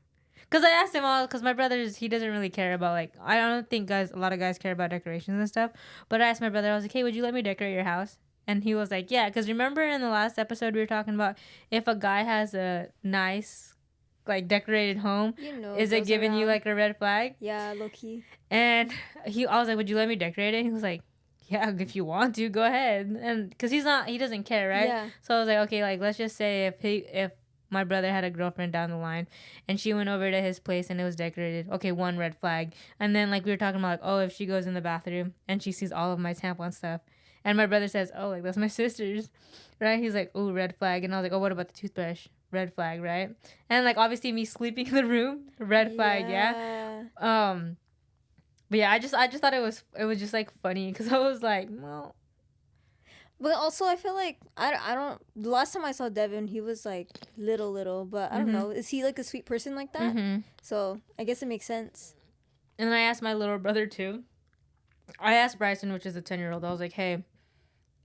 Because I asked him because my brother, he doesn't really care about, like, I don't think a lot of guys care about decorations and stuff. But I asked my brother, I was like, hey, would you let me decorate your house? And he was like, yeah, because remember in the last episode we were talking about if a guy has a nice, like, decorated home, is it giving you, like, a red flag? Yeah, low-key. And I was like, would you let me decorate it? And he was like, yeah, if you want to, go ahead. And because he doesn't care, right? Yeah. So I was like, okay, like, let's just say if my brother had a girlfriend down the line and she went over to his place and it was decorated, okay, 1 red flag. And then, like, we were talking about, like, oh, if she goes in the bathroom and she sees all of my tampon stuff, and my brother says, oh, like, that's my sister's, right? He's like, oh, red flag. And I was like, oh, what about the toothbrush? Red flag, right? And, like, obviously me sleeping in the room, red flag, yeah. But yeah, I just thought it was just, like, funny because I was like, well. But also, I feel like, I don't, the last time I saw Devin, he was, like, little, but I don't know. Is he, like, a sweet person like that? Mm-hmm. So I guess it makes sense. And then I asked my little brother, too. I asked Bryson, which is a 10-year-old, I was like, hey,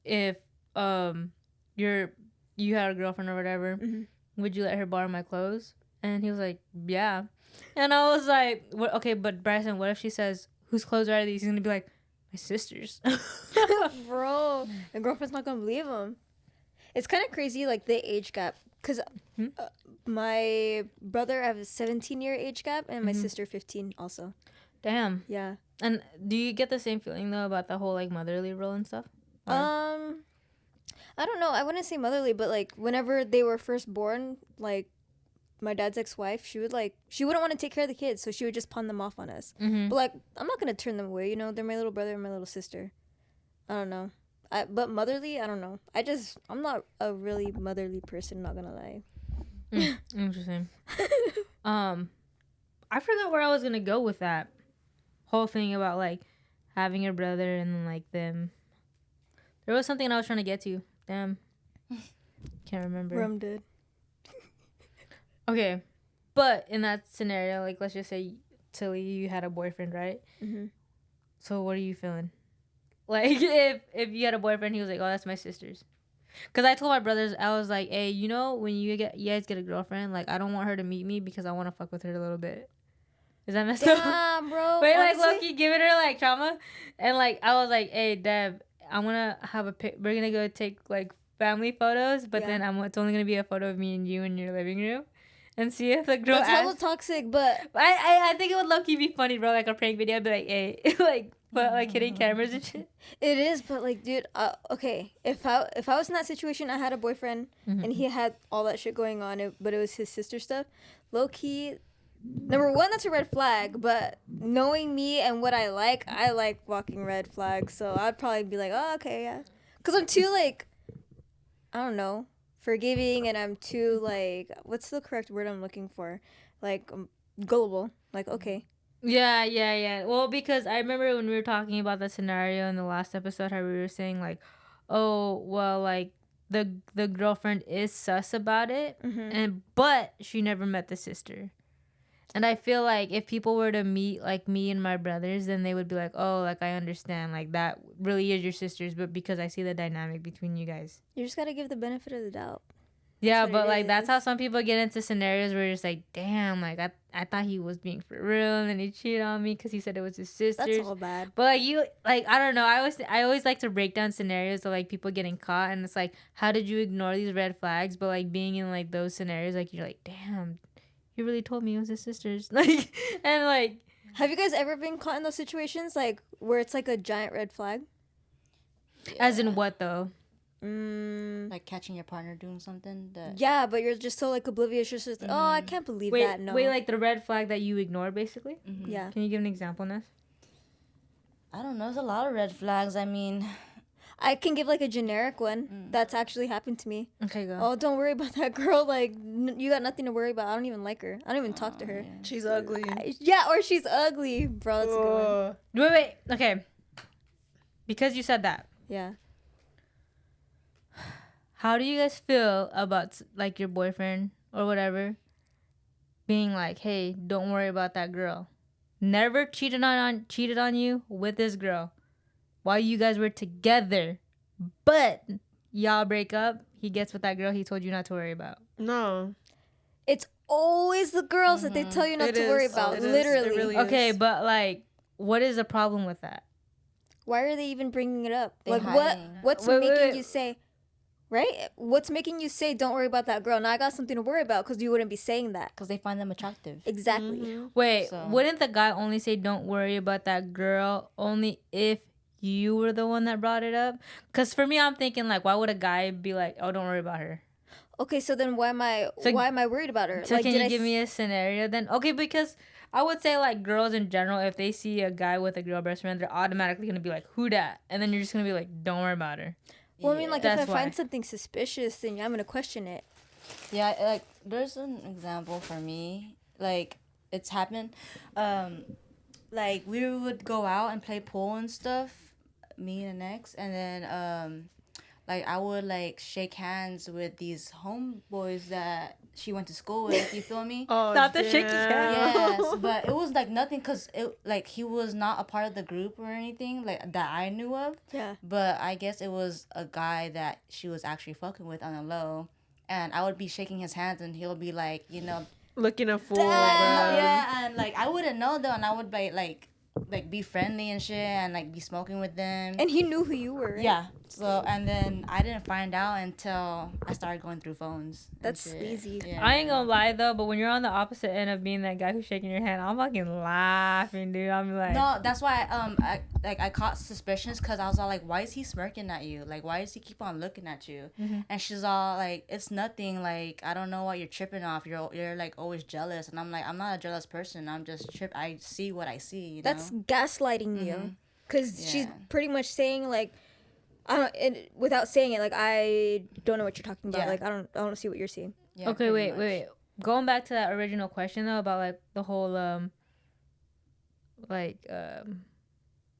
if you had a girlfriend or whatever, would you let her borrow my clothes? And he was like, yeah. And I was like, what? Okay, but Bryson, what if she says, whose clothes are these? He's gonna be like, my sister's. Bro, the girlfriend's not gonna believe him. It's kind of crazy, like, the age gap, because my brother, I have a 17-year age gap, and my sister 15 also. Damn. Yeah. And do you get the same feeling though about the whole, like, motherly role and stuff? Or? I don't know. I wouldn't say motherly, but, like, whenever they were first born, like, my dad's ex-wife, she wouldn't want to take care of the kids, so she would just pawn them off on us. But, like, I'm not gonna turn them away, you know. They're my little brother and my little sister. I don't know. But motherly, I don't know. I'm not a really motherly person. Not gonna lie. Interesting. I forgot where I was gonna go with that whole thing about like having a brother and like them. There was something I was trying to get to. Damn, can't remember. Rum did. Okay, but in that scenario, like let's just say Tilly, you had a boyfriend, right? Mm-hmm. So what are you feeling? Like if you had a boyfriend, he was like, "Oh, that's my sister's." Cause I told my brothers, I was like, "Hey, you know, when you guys get a girlfriend, like I don't want her to meet me because I want to fuck with her a little bit." Is that messed up? Damn, bro. Wait, like honestly, Loki giving her like trauma, and like I was like, "Hey, Deb, I'm gonna have a pic. We're gonna go take like family photos, but Yeah. then it's only gonna be a photo of me and you in your living room, and see if the girl that's hella asks." toxic, but I think it would low-key be funny, bro. Like a prank video, I'd be like, "Hey," like but like hitting cameras and shit. it is. But like, dude, okay. If I was in that situation, I had a boyfriend and he had all that shit going on, but it was his sister stuff. Low key, number one, that's a red flag. But knowing me and what I like walking red flags. So I'd probably be like, oh, okay, yeah. Cause I'm too like, I don't know, forgiving, and I'm too like, what's the correct word I'm looking for? Like gullible. Like, okay. Yeah. Well, because I remember when we were talking about the scenario in the last episode, how we were saying like, oh, well, like the girlfriend is sus about it, but she never met the sister. And I feel like if people were to meet like me and my brothers, then they would be like, oh, like I understand, like that really is your sisters, but because I see the dynamic between you guys. You just gotta give the benefit of the doubt. Yeah, what but it like that's is. how some people get into scenarios where it's like, damn, like I thought he was being for real, and then he cheated on me because he said it was his sisters. That's all bad. But like you, like I don't know. I always like to break down scenarios of like people getting caught, and it's like, how did you ignore these red flags? But like being in like those scenarios, like you're like, damn, he really told me it was his sisters. Like, and like, Have you guys ever been caught in those situations, like where it's like a giant red flag? as in what though? Like catching your partner doing something that. Yeah, but you're just so like oblivious. You're just like, oh, I can't believe Wait, that. No. wait, like the red flag that you ignore, basically. Yeah. Can you give an example, Ness? I don't know. There's a lot of red flags. I mean, I can give like a generic one that's actually happened to me. Okay, go. Oh, don't worry about that girl. Like, you got nothing to worry about. I don't even like her. I don't even talk to her. She's ugly. Yeah, or she's ugly. Bro, that's a good one. Wait. Okay. Because you said that, Yeah. how do you guys feel about like your boyfriend or whatever being like, "Hey, don't worry about that girl. Never cheated on you with this girl while you guys were together, but y'all break up. He gets with that girl he told you not to worry about." No. It's always the girls that they tell you not It to worry is. about. It is. It Literally. really Okay, is. but like, what is the problem with that? Why are they even bringing it up? They Like, hiding. what's Wait, making wait. you say, right? What's making you say, don't worry about that girl? Now I got something to worry about, because you wouldn't be saying that. because they find them attractive. Exactly. Wait, So- wouldn't the guy only say don't worry about that girl only if you were the one that brought it up? Because for me, I'm thinking like, why would a guy be like, oh, don't worry about her? Okay, so then why am I worried about her? So like, can did you I give me a scenario then? Okay, because I would say like girls in general, if they see a guy with a girl best friend, they're automatically gonna be like, who dat? And then you're just gonna be like, don't worry about her. Well, I mean, like, if I That's why. find something suspicious, then I'm gonna question it. Yeah, like there's an example for me. Like it's happened. Like we would go out and play pool and stuff, me and an ex, and then like I would like shake hands with these homeboys that she went to school with. You feel me? Oh, Not the shaky damn. Yes, but it was like nothing because it like he was not a part of the group or anything like that I knew of. Yeah. But I guess it was a guy that she was actually fucking with on the low, and I would be shaking his hands and he'll be like, you know, Looking a fool. Damn. bruh. yeah, and like I wouldn't know though, and I would like be friendly and shit, and like be smoking with them. And he knew who you were, right? Yeah. So and then I didn't find out until I started going through phones. and That's shit. sleazy. Yeah. I ain't gonna lie though, but when you're on the opposite end of being that guy who's shaking your hand, I'm fucking laughing, dude. I'm like, No, that's why I caught suspicions because I was all like, why is he smirking at you? Like, why does he keep on looking at you? And she's all like, it's nothing. Like, I don't know what you're tripping off. You're like always jealous, and I'm like, I'm not a jealous person. I'm just I see what I see. You That's know? gaslighting you. Because she's Yeah. pretty much saying, like, I don't. Without saying it, like I don't know what you're talking about. Yeah. Like I don't see what you're seeing. Yeah, Okay, pretty wait. much. Going back to that original question though about like the whole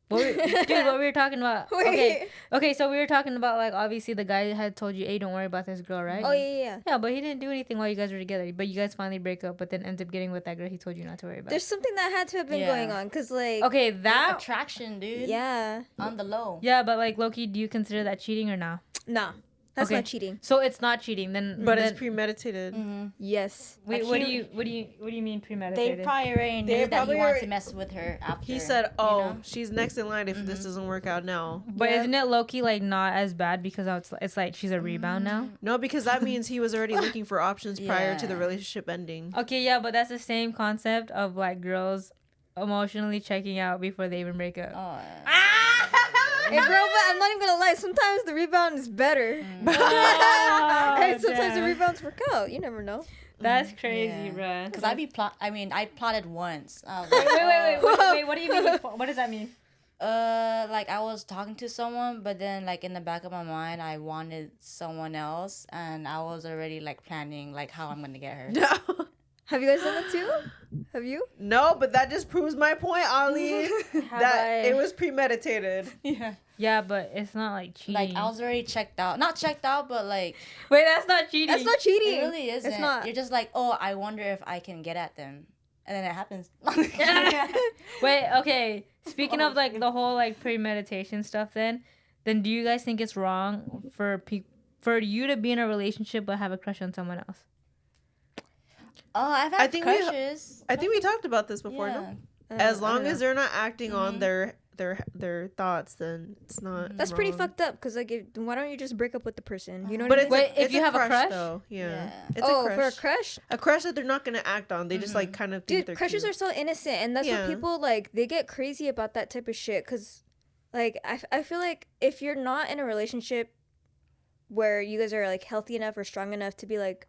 what we were talking about. Wait. Okay, so we were talking about like obviously the guy had told you, hey, don't worry about this girl, right? Oh yeah. Yeah, but he didn't do anything while you guys were together. But you guys finally break up, but then ends up getting with that girl he told you not to worry about. There's something that had to have been Yeah. going on, cause like Okay, that Attraction, dude. yeah, On the low. yeah, but like Loki, do you consider that cheating or not? nah, that's Okay. not cheating. So it's not cheating, then. But then, it's premeditated. Mm-hmm. Yes. wait, like what he- do you mean They premeditated? probably already They knew that probably he wanted already- to mess with her after. He said, you "Oh, know? she's next in line if this doesn't work out now." But Yeah. isn't it Loki like not as bad because now it's like she's a rebound now? No, because that means he was already looking for options prior to the Yeah. relationship ending. Okay, yeah, but that's the same concept of like girls emotionally checking out before they even break up. Oh, Hey, bro, but I'm not even gonna lie. Sometimes the rebound is better. Oh, Hey, sometimes the damn. rebounds work out. You never know. That's crazy, yeah. bruh. Because I plotted once. I was Wait, like, wait, what do you mean? What does that mean? like I was talking to someone, but then like in the back of my mind, I wanted someone else, and I was already like planning like how I'm gonna get her. No, Have you guys done that too? Have you? no, but that just proves my point, Ali. that it was premeditated. Yeah. Yeah, but it's not like cheating. Like I was already checked out. Not checked out, but like Wait, that's not cheating. That's not cheating. it really isn't. It's not. You're just like, oh, I wonder if I can get at them, and then it happens. Wait, okay. Speaking of like the whole like premeditation stuff, then do you guys think it's wrong for you to be in a relationship but have a crush on someone else? Oh, I've had I think we- crushes. I think we talked about this before. Yeah. No? As I long don't as know. they're not acting on their thoughts, then it's not. That's pretty wrong. fucked up. Cause like, why don't you just break up with the person? You know what But I it's mean? Wait, a, if it's you a have a crush? though. Yeah. Yeah. It's Oh, a for a crush. crush, A crush that they're not gonna act on. They just like kind of think dude. they're Crushes cute. are so innocent, and that's Yeah. what people like. They get crazy about that type of shit. Cause, like, I feel like if you're not in a relationship where you guys are like healthy enough or strong enough to be like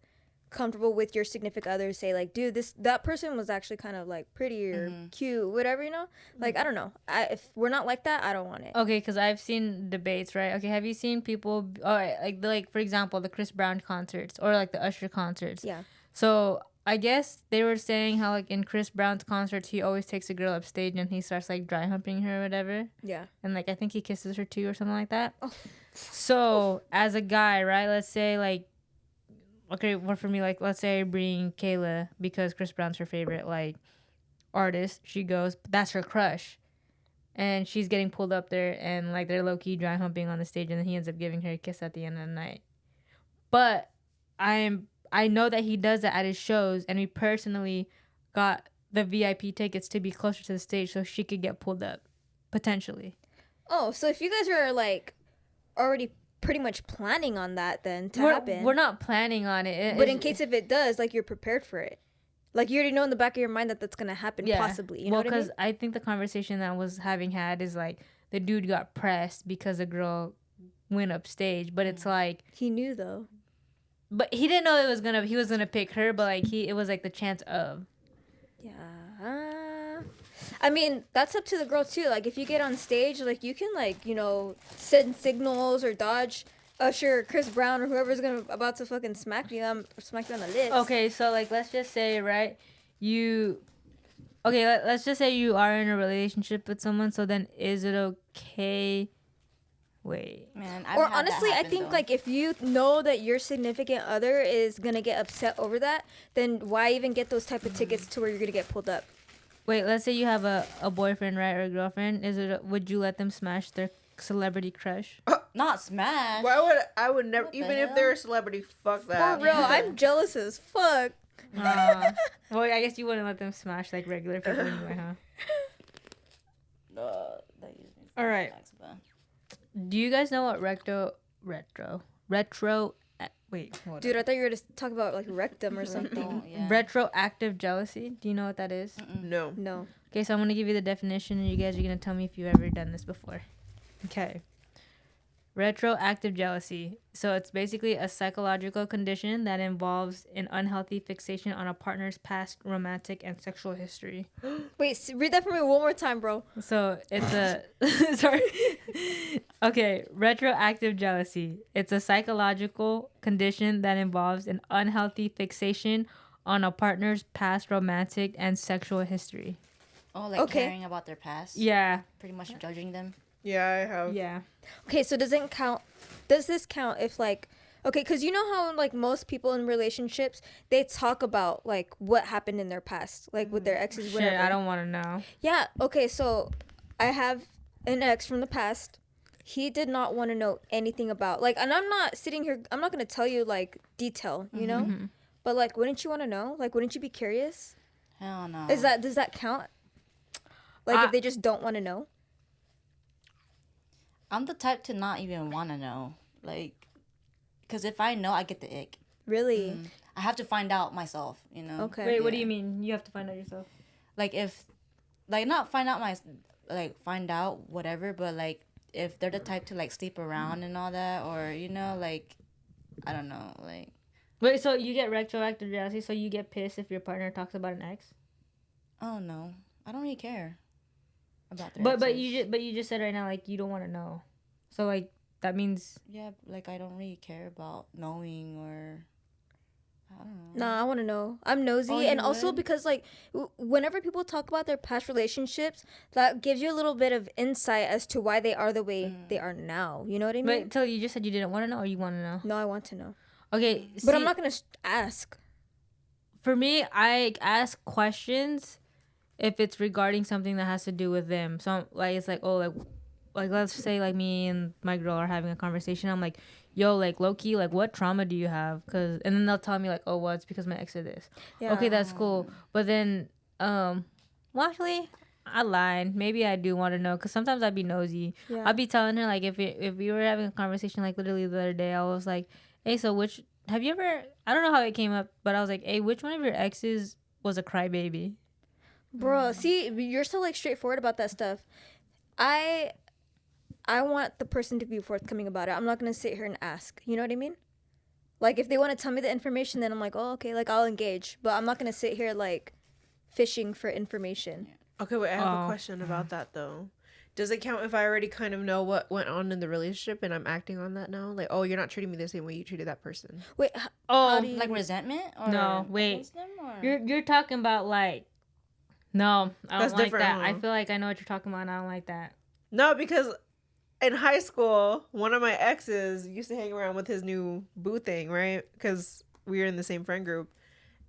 comfortable with your significant other, say like, dude, that person was actually kind of like pretty or cute, whatever, you know. Like, I don't know. If we're not like that, I don't want it. Okay, because I've seen debates, right? Okay, have you seen people, like for example, the Chris Brown concerts or like the Usher concerts? Yeah. So I guess they were saying how like in Chris Brown's concerts, he always takes a girl upstage and he starts like dry humping her or whatever. Yeah. And like I think he kisses her too or something like that. Oh. So as a guy, right? Let's say like, okay, well for me, like let's say I bring Kayla because Chris Brown's her favorite like artist. She goes, that's her crush, and she's getting pulled up there and like they're low key dry humping on the stage, and then he ends up giving her a kiss at the end of the night. But I know that he does that at his shows, and we personally got the VIP tickets to be closer to the stage so she could get pulled up, potentially. Oh, so if you guys are like already pretty much planning on that then to happen. We're not planning on it. But in case if it does, like you're prepared for it. Like you already know in the back of your mind that that's gonna happen, possibly. You know what I mean? because I think the conversation that I was having had is like the dude got pressed because a girl went upstage, but it's like, He knew though. but he didn't know he was gonna pick her, but like it was like the chance of. Yeah. I mean, that's up to the girl too. Like if you get on stage, like you can like, you know, send signals or dodge Usher or Chris Brown or whoever's about to fucking smack you on the lips. Okay, so like let's just say, right, let's just say you are in a relationship with someone, so then is it okay? Wait. Man, Or honestly, I think like if you know that your significant other is gonna get upset over that, then why even get those type of tickets to where you're gonna get pulled up? Wait, let's say you have a boyfriend, right, or a girlfriend. Would you let them smash their celebrity crush? not smash. Why I would never, What the even if hell? they're a celebrity, fuck that. For real, I'm jealous as fuck. Well, I guess you wouldn't let them smash like regular people anyway, huh? All right. Do you guys know what wait, hold Dude, I thought you were gonna talk about like rectum or something. Oh, yeah. retroactive jealousy? Do you know what that is? No. No. Okay, so I'm gonna give you the definition, and you guys are gonna tell me if you've ever done this before. Okay. Retroactive jealousy. So it's basically a psychological condition that involves an unhealthy fixation on a partner's past romantic and sexual history. Wait, read that for me one more time, bro. So it's a sorry. Okay, retroactive jealousy. It's a psychological condition that involves an unhealthy fixation on a partner's past romantic and sexual history. Oh, like Okay. caring about their past. Yeah. Pretty much judging them. Yeah, I have. Yeah. Okay, so does this count if like, okay, because you know how like most people in relationships, they talk about like what happened in their past, like with their exes, Shit, whatever. I don't want to know. Yeah, okay, so I have an ex from the past. He did not want to know anything about, like, and I'm not sitting here, I'm not going to tell you like detail, you know? But like, wouldn't you want to know? Like, wouldn't you be curious? Hell no. Does that count? Like, if they just don't want to know? I'm the type to not even want to know. Like, because if I know, I get the ick. Really? I have to find out myself, you know? Okay. Wait, what do Yeah. you mean? You have to find out yourself. Like, if, like, not find out find out whatever, but like, if they're the type to like sleep around and all that, or, you know, like, I don't know, like. Wait, so you get retroactive jealousy, so you get pissed if your partner talks about an ex? Oh no, I don't really care about their But exes. you just said right now like you don't want to know. So like that means Yeah, like I don't really care about knowing or I don't know. Nah, I want to know. I'm nosy, Oh, and you also would? because like whenever people talk about their past relationships, that gives you a little bit of insight as to why they are the way they are now. You know what I mean? but till you just said you didn't want to know or you want to know. No, I want to know, Okay, but I'm see, not gonna ask. for me, I ask questions if it's regarding something that has to do with them. So like it's like, oh, like let's say like me and my girl are having a conversation. I'm like, yo, like low key, like what trauma do you have? Cause and then they'll tell me like, oh, well, it's because my ex did this. Yeah. Okay, that's cool. But then, well, actually, I lied. Maybe I do want to know, cause sometimes I'd be nosy. Yeah. I'd be telling her like if we were having a conversation like literally the other day, I was like, hey, so which have you ever? I don't know how it came up, but I was like, hey, which one of your exes was a crybaby? Bro, see, you're so like straightforward about that stuff. I want the person to be forthcoming about it. I'm not gonna sit here and ask. You know what I mean? Like if they want to tell me the information, then I'm like, oh, okay, like I'll engage. But I'm not gonna sit here like fishing for information. Okay, wait, I have Oh. a question about that though. Does it count if I already kind of know what went on in the relationship and I'm acting on that now? Like, oh, you're not treating me the same way you treated that person. Wait, Oh, how do you, Like resentment or No, wait. against them, or? you're talking about like, no, I don't That's like different, that. I huh? feel like I know what you're talking about. And I don't like that. No, because in high school, one of my exes used to hang around with his new boo thing, right? Because we were in the same friend group.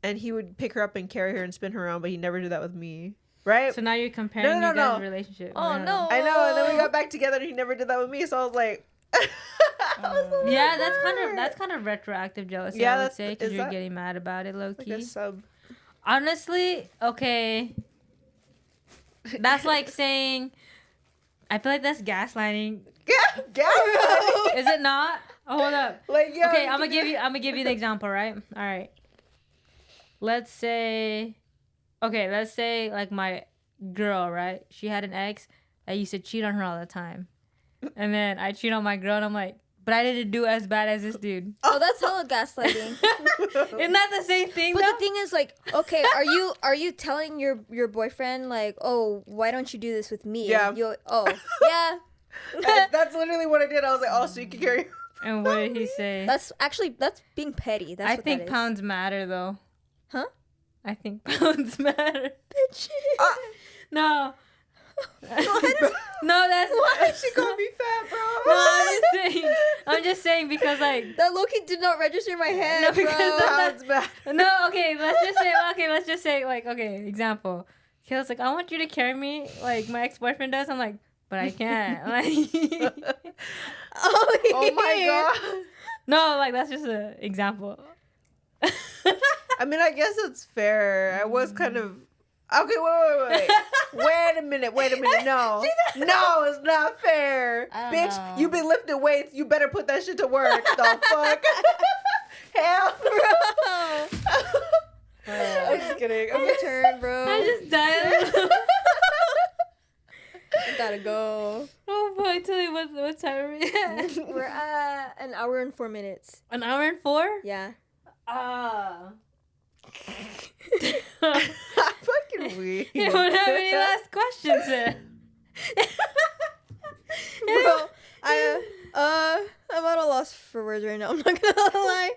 And he would pick her up and carry her and spin her around, but he never did that with me. Right? So now you're comparing No, you guys' no. relationship. Oh, no. I know, and then we got back together and he never did that with me, so I was like I was a little Yeah, hurt. that's kind of retroactive jealousy. Yeah, I would that's- say because is you're that- getting mad about it, low like key. a sub. Honestly, okay. That's like saying, I feel like that's gaslighting. Gaslighting. Is it not? Oh, hold up. Like, yo, Okay, you I'm can gonna give you the example, right? All right. Let's say like my girl, right? She had an ex that used to cheat on her all the time, and then I cheat on my girl, and I'm like, but I didn't do as bad as this dude. Oh, that's hella gaslighting. Isn't that the same thing? But though? the thing is, like, okay, are you telling your boyfriend like, oh, why don't you do this with me? Yeah. Yeah. That's literally what I did. I was like, oh, so you can carry. And what did he say? That's being petty. That's I what think that is. pounds matter, though. Huh? I think pounds matter. Bitch. No. No, that's Why she gonna be fat, bro? No, I'm just saying because like That Loki did not register in my head, No, bro. because Sounds bad. no, let's just say like example. He was like, I want you to carry me like my ex-boyfriend does. I'm like, but I can't. Like Oh my god. No, like that's just an example. I mean, I guess it's fair. I was kind of. Okay, wait. Wait a minute. No. No, it's not fair. I don't Bitch, know. you been lifting weights. You better put that shit to work. The fuck? Hell, bro. I'm just kidding. I'm Okay. turn, bro. I just died. I gotta go. Oh boy, Tilly, what time are we at? We're at an hour and 4 minutes. An hour and 4? Yeah. Ah. Fucking weird. You don't have any last questions then? Bro, I'm at a loss for words right now. I'm not gonna lie.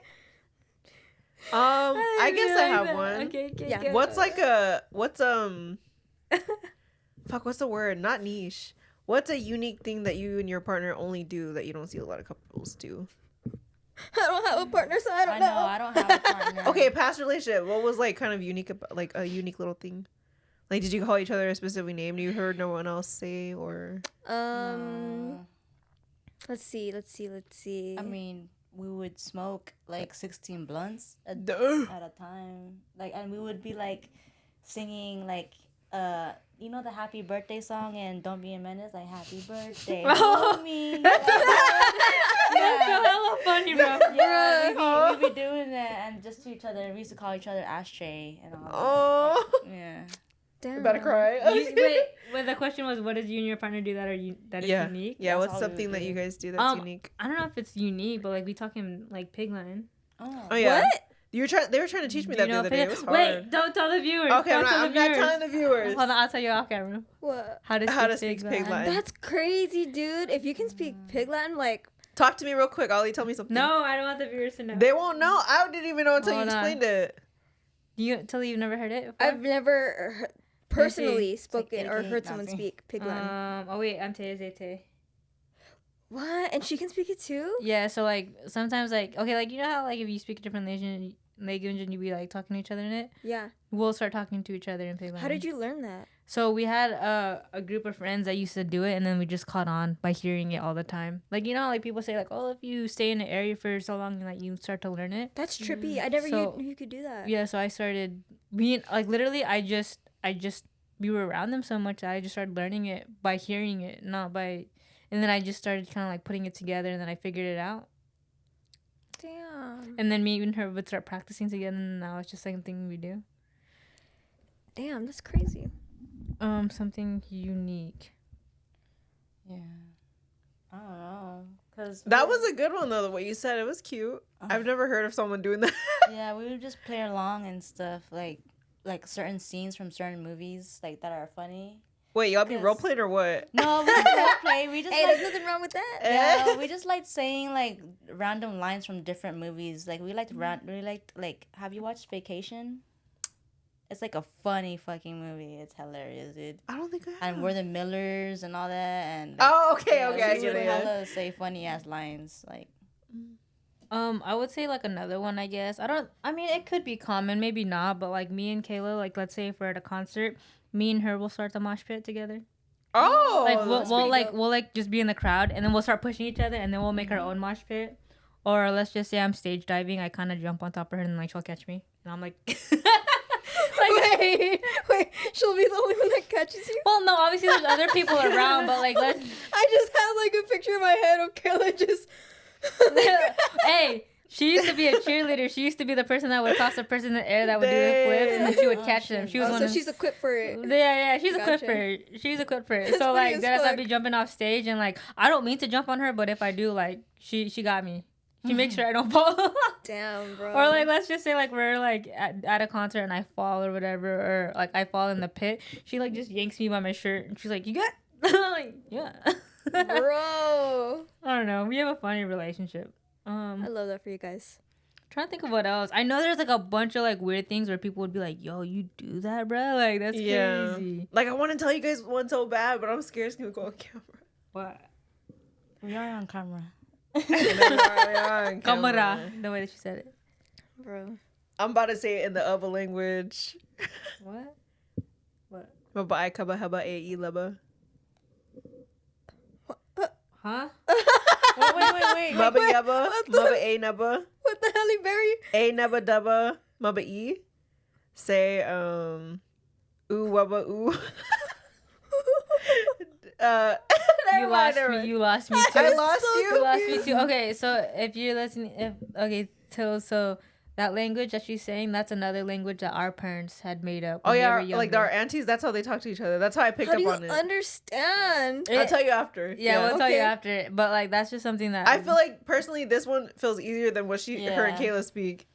I guess I have one. Okay, Yeah. go. What's what's the word? Not niche. What's a unique thing that you and your partner only do that you don't see a lot of couples do? I don't have a partner, so I don't I know. know. I don't have a partner. Okay, past relationship. What was like kind of unique about like a unique little thing? Like, did you call each other a specific name you heard no one else say, or? Let's see. I mean, we would smoke like 16 blunts at Duh. a time. Like, and we would be like singing like you know the happy birthday song and Don't Be a Menace, like happy birthday, homie. That's so hella funny, bro. Yeah, we'd be doing that and just to each other. We used to call each other ashtray and all that. Oh, Yeah. Damn. about to cry. Wait, the question was, what does you and your partner do that is Yeah, unique? yeah. That's What's all we something would that do. you guys do that's Um, unique? I don't know if it's unique, but like we talking like pig line. Oh yeah. What? They were trying to teach me Do that you the know other day. It was pig- hard. Wait, don't tell the viewers. Okay, Don't tell I'm the not viewers. telling the viewers. Hold on, I'll tell you off camera. What? How to speak pig Latin. Latin. That's crazy, dude. If you can speak pig Latin, like, Talk to me real quick, Ollie. Tell me something. No, I don't want the viewers to know. They won't know. I didn't even know until you Hold on. explained it. You've never heard it before? I've never personally spoken like or aka heard someone nothing. speak pig Latin. Oh wait, I'm Te. What? And she can speak it too? Yeah, so like sometimes like okay, like you know how like if you speak a different language and you be like talking to each other in it, Yeah. we'll start talking to each other in pig Latin. How did you learn that? So we had a group of friends that used to do it, and then we just caught on by hearing it all the time. Like you know, how, like people say, like, oh, if you stay in an area for so long, like you start to learn it. That's trippy. I never So- knew you could do that. Yeah, so I started being like literally, I just we were around them so much, I just started learning it by hearing it, not by, and then I just started kind of like putting it together, and then I figured it out, Damn. and then me and her would start practicing together, and now it's just like a thing we do. Damn, that's crazy. Something unique. Yeah. I don't know. Cause That was a good one though. The way you said it was cute. I've never heard of someone doing that. yeah, we would just play along and stuff like certain scenes from certain movies like that are funny. Wait, y'all be Yes. role playing or what? No, we don't play. We just Hey, like there's nothing wrong with that. yeah, we just like saying like random lines from different movies. Like we liked like have you watched Vacation? It's like a funny fucking movie. It's hilarious, dude. I don't think I have. And we're the Millers and all that. And Oh, okay, yeah, okay, we I would get it. hella say funny ass lines like. I would say like another one, I guess. I mean, it could be common, maybe not, but like me and Kayla, like let's say if we're at a concert, me and her will start the mosh pit together. Oh, Like that's we'll pretty like dope. we'll like just be in the crowd, and then we'll start pushing each other, and then we'll make our own mosh pit. Or let's just say I'm stage diving, I kind of jump on top of her, and like she'll catch me, and I'm like, wait, she'll be the only one that catches you? well, no, obviously there's other people around, but like let's, I just had like a picture in my head of Kayla just. hey. She used to be a cheerleader. She used to be the person that would toss a person in the air that would do the flips, and then she would catch them. She was Oh, one so of she's equipped for it. yeah, she's Gotcha. equipped for it. She's equipped for it. That's So funny like as that's I'd fuck. be jumping off stage, and like I don't mean to jump on her, but if I do, like she got me. She makes sure I don't fall. Damn, bro. Or like let's just say like we're like at a concert and I fall or whatever, or like I fall in the pit. She like just yanks me by my shirt and she's like, "You got?" I'm like, yeah. Bro. I don't know. We have a funny relationship. I love that for you guys. Trying to think of what else. I know there's like a bunch of like weird things where people would be like, "Yo, you do that, bro? Like that's crazy." Like I want to tell you guys one so bad, but I'm scared it's gonna go on camera. What? We are on camera. Camera. The way that she said it. Bro. I'm about to say it in the other language. What? What? Mabay kaba haba e laba. Huh? Wait. Maba yaba. Maba a naba. What the Halle Berry? A naba daba. Maba e. Say ooh waba ooh. You lost me. You lost me too. I lost so you. You lost me too. Okay, so if you're listening, so that language that she's saying, that's another language that our parents had made up. Oh when they yeah, were like younger. our aunties. That's how they talk to each other. That's how I picked How up do you on it. understand? I'll tell you after. Yeah, we'll tell you Okay. after. But like that's just something that I feel like personally this one feels easier than what her and Yeah. Kayla speak.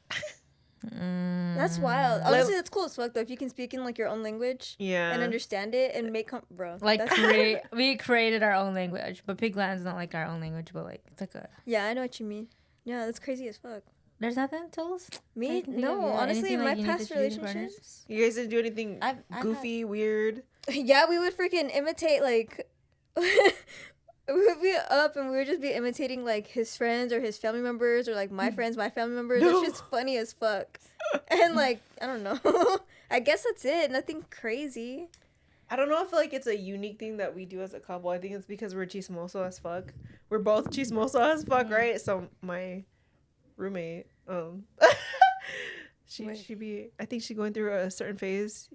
That's wild. Honestly, that's cool as fuck though. If you can speak in like your own language Yeah. and understand it and make bro. Like That's we created our own language, but Pigland's not like our own language, but like it's like a. Yeah, I know what you mean. Yeah, that's crazy as fuck. There's nothing, Toes? Me? Can you think of, No, yeah, honestly, anything, in my like, you need past to choose partners? relationships. You guys didn't do anything I've goofy, weird? Yeah, we would freaking imitate like we would be up and we would just be imitating like his friends or his family members or like my friends, my family members. No. It's just funny as fuck. And like, I don't know. I guess that's it. Nothing crazy. I don't know if like it's a unique thing that we do as a couple. I think it's because we're chismoso as fuck. We're both chismoso as fuck, right? So my roommate, she be, I think she going through a certain phase.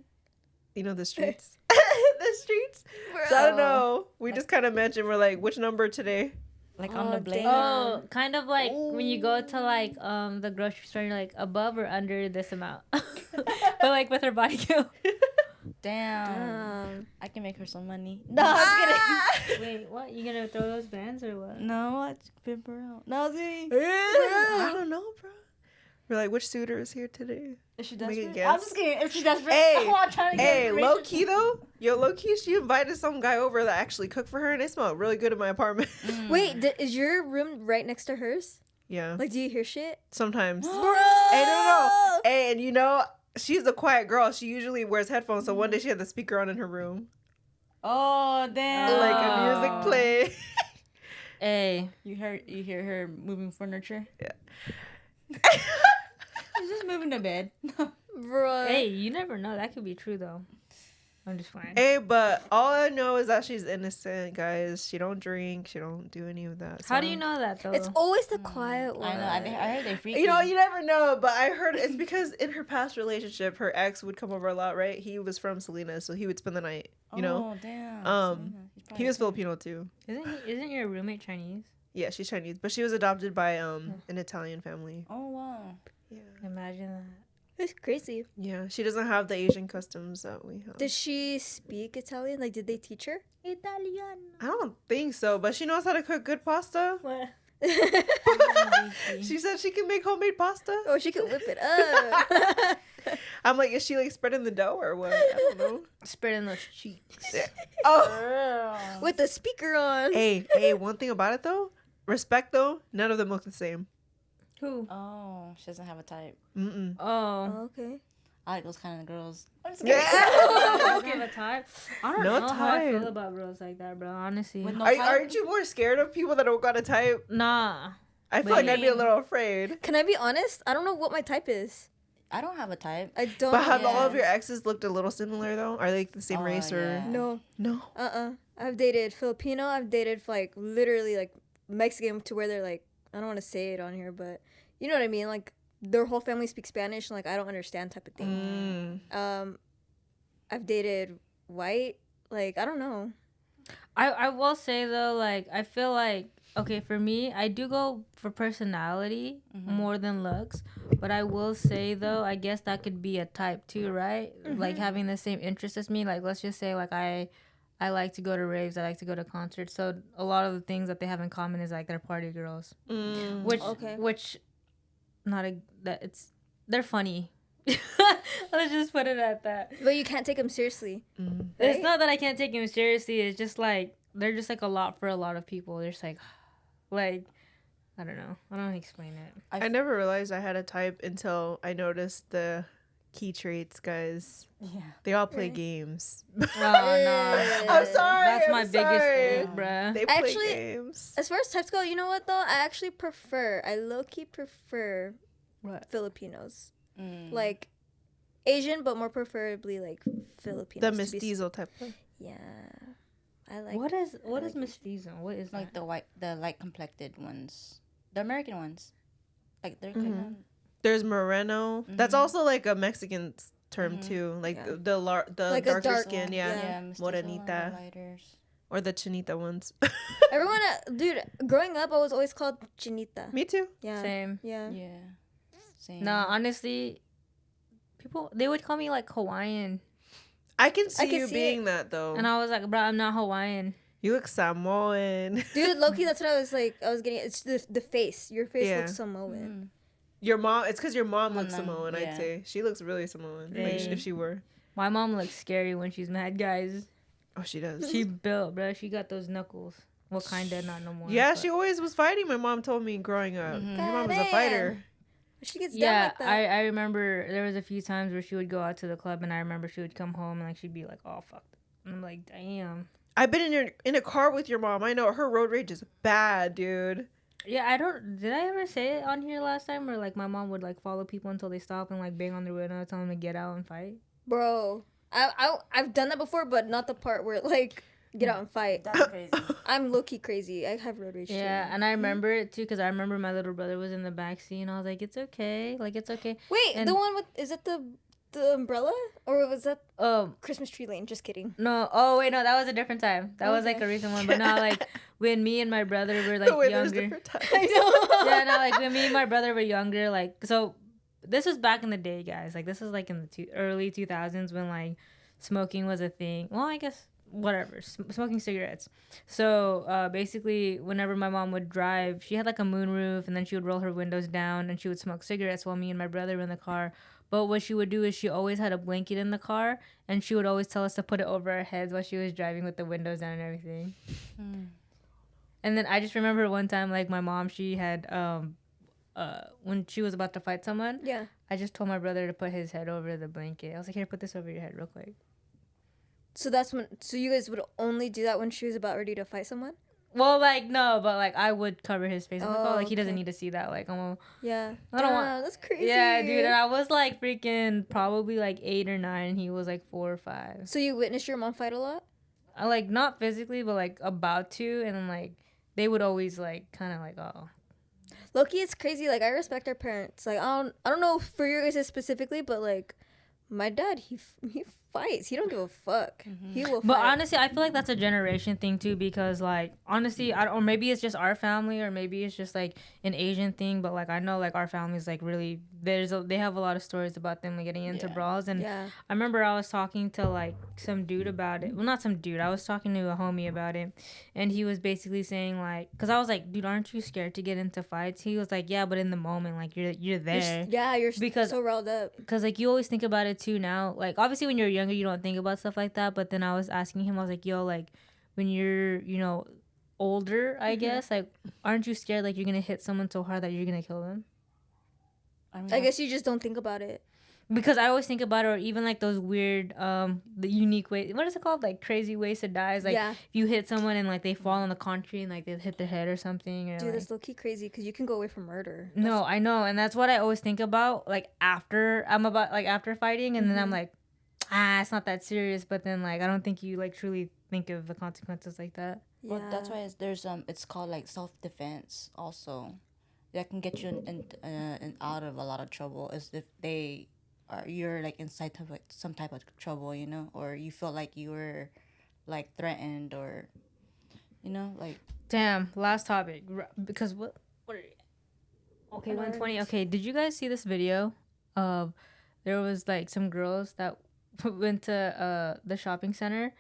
You know, the streets. The streets. So I don't know. We just kind of mentioned, we're like, which number today? Like on the Oh, blade. damn. Oh, kind of like when you go to like the grocery store, you're like above or under this amount, but like with her body count. Damn. I can make her some money. No, I was kidding. Wait, what? You gonna throw those bands or what? No, I just pimp her out. No, I was kidding. I don't know, bro. We're like, which suitor is here today? Is she Make a desperate? guess. I'm just kidding. If she's desperate, Hey, I'm trying to get Hey, information. low key though, low key, she invited some guy over that actually cooked for her, and it smelled really good in my apartment. Wait, is your room right next to hers? Yeah, Like, do you hear shit? sometimes. Bro! Hey, no. Hey, and you know, she's a quiet girl. She usually wears headphones, so one day she had the speaker on in her room, Oh damn! like a music Oh. play. Hey, You hear her moving furniture. Yeah. She's just moving to bed. Bro. hey, you never know. That could be true though. I'm just fine. Hey, but all I know is that she's innocent, guys. She don't drink. She don't do any of that. How do so- you know that though? It's always the quiet one. I know. I heard they freaky. You know, you never know, but I heard it's because in her past relationship, her ex would come over a lot, right? He was from Salinas, so he would spend the night, you know? Oh damn. He was Filipino too. Isn't your roommate Chinese? Yeah, she's Chinese, but she was adopted by an Italian family. Oh wow. Yeah. Imagine that. It's crazy. Yeah, she doesn't have the Asian customs that we have. Does she speak Italian? Like, did they teach her? Italian. I don't think so, but she knows how to cook good pasta. What? She said she can make homemade pasta. Oh, she could whip it up. I'm like, is she like spreading the dough or what? I don't know. Spreading those cheeks. Oh. With the speaker on. Hey, one thing about it though, respect though, none of them look the same. Who? Oh, she doesn't have a type. Mm-mm. Oh. Oh, okay. I like those kind of girls. I'm just Yeah. Don't give a type. I don't No know how I type. feel about girls like that, bro. Honestly. With no Are, type? aren't you more scared of people that don't got a type? Nah. I feel like I'd be a little afraid. Can I be honest? I don't know what my type is. I don't have a type. I don't. But have know. all of your exes looked a little similar though? Are they the same Oh, race or yeah. No. no? I've dated Filipino. I've dated like literally like Mexican to where they're like, I don't want to say it on here, but you know what I mean. Like their whole family speaks Spanish, and like I don't understand type of thing. I've dated white. Like I don't know. I will say though, like I feel like okay, for me, I do go for personality more than looks. But I will say though, I guess that could be a type too, right? Like having the same interest as me. Like let's just say like I like to go to raves, I like to go to concerts. So a lot of the things that they have in common is like they're party girls. Which not a that it's they're funny. Let's just put it at that. But you can't take them seriously. It's Right? not that I can't take them seriously. It's just like they're just like a lot for a lot of people. They're just like I don't know. I don't know how to explain it. I never realized I had a type until I noticed the key traits, guys. Yeah. They all play games. Oh no. I'm sorry. That's my I'm biggest sorry. ick, bruh. They play Actually, games. As far as types go, you know what though? I actually I low-key prefer What? Filipinos. Mm. Like Asian, but more preferably like Filipinos. The to be mestizo type. Yeah. I like What is like mestizo? What is Like that? the light complected ones, the American ones, like they're kind of. There's moreno. That's also like a Mexican term too. Like Yeah. the Like a darker dark skin, one, yeah. yeah. Morenita. Lighters. Or the chinita ones. Everyone, dude, growing up, I was always called Chinita. Me too. Yeah. Same. Yeah. Yeah. Same. No, honestly, people they would call me like Hawaiian, I can see can you see being it. that though. and I was like, bro, I'm not Hawaiian. You look Samoan. Dude, Loki, that's what I was getting. It's the face. Your face Yeah. looks Samoan. Your mom. It's because your mom Oh, looks no, Samoan. I'd yeah. say she looks really Samoan. Like Hey. if she were. My mom looks scary when she's mad, guys. Oh, she does. She built, bro. She got those knuckles. Well, kinda, not no more. Yeah, but- she always was fighting. My mom told me growing up. Mhm. Your mom was a Goddamn. fighter. She gets down Yeah, like that. I remember there was a few times where she would go out to the club, and I remember she would come home and like she'd be like, "Oh fuck," and I'm like, "Damn." I've been in a car with your mom. I know her road rage is bad, dude. Yeah, I don't. Did I ever say it on here last time where like my mom would like follow people until they stop and like bang on their window, tell them to get out and fight? Bro, I've done that before, but not the part where like get out and fight. That's crazy. I'm low key crazy. I have road rage. Yeah, too. and I remember it too because I remember my little brother was in the back seat and I was like, "It's okay, like it's okay." Wait, and- the one with is it the umbrella or was that Oh Christmas tree lane? Just kidding. no! Oh wait, no, that was a different time. That was like Okay. a recent one, but not like when me and my brother were The like way there's younger. different types. I know. Yeah, no, like when me and my brother were younger, like so. This was back in the day, guys. Like this was like in the early 2000s when like smoking was a thing. Well, I guess whatever, smoking cigarettes. So basically, whenever my mom would drive, she had like a moonroof, and then she would roll her windows down, and she would smoke cigarettes while me and my brother were in the car. But what she would do is she always had a blanket in the car, and she would always tell us to put it over our heads while she was driving with the windows down and everything. And then I just remember one time, like my mom, she had when she was about to fight someone, Yeah. I just told my brother to put his head over the blanket. I was like, "Here, put this over your head real quick." So that's when. So you guys would only do that when she was about ready to fight someone. Well, like no, but like I would cover his face. I'm like, Oh, oh, like he doesn't okay. need to see that. Like Yeah. I don't want- Damn, that's crazy. yeah, dude. And I was like freaking probably like 8 or 9. And he was like 4 or 5. So you witnessed your mom fight a lot. I like not physically, but like about to, and then like they would always like kind of like oh. Loki, it's crazy. Like I respect our parents. Like I don't know for your guys specifically, but like my dad, he fights. He don't give a fuck. He will. But fight. honestly, I feel like that's a generation thing too, because like honestly, or maybe it's just our family, or maybe it's just like an Asian thing. But like I know like our family's like really they have a lot of stories about them like, getting into Yeah. brawls, and Yeah. I remember I was talking to like some dude about it. Well, not some dude. I was talking to a homie about it, and he was basically saying like, because I was like, dude, aren't you scared to get into fights? He was like, yeah, but in the moment, like you're there. You're Because- so riled up. Because like you always think about it too now. Like obviously when you're younger you don't think about stuff like that, but then I was asking him, I was like, yo, like when you're older, I guess, like aren't you scared like you're gonna hit someone so hard that you're gonna kill them? I guess you just don't think about it. Because I always think about it, or even like those weird the unique way, what is it called, like crazy ways to die, is like Yeah. if you hit someone and like they fall on the concrete and like they hit their head or something, or Dude, like, that's low key crazy because you can go away from murder. no, I know, and that's what I always think about, like after fighting, and then I'm like, it's not that serious. But then like I don't think you like truly think of the consequences like that. Yeah. Well, that's why there's it's called like self-defense also. That can get you in out of a lot of trouble is if you're like inside some type of trouble, or you feel like you were like threatened, or like Damn, last topic, because what are you? Okay, 120. Okay, did you guys see this video of there was like some girls that went to the shopping center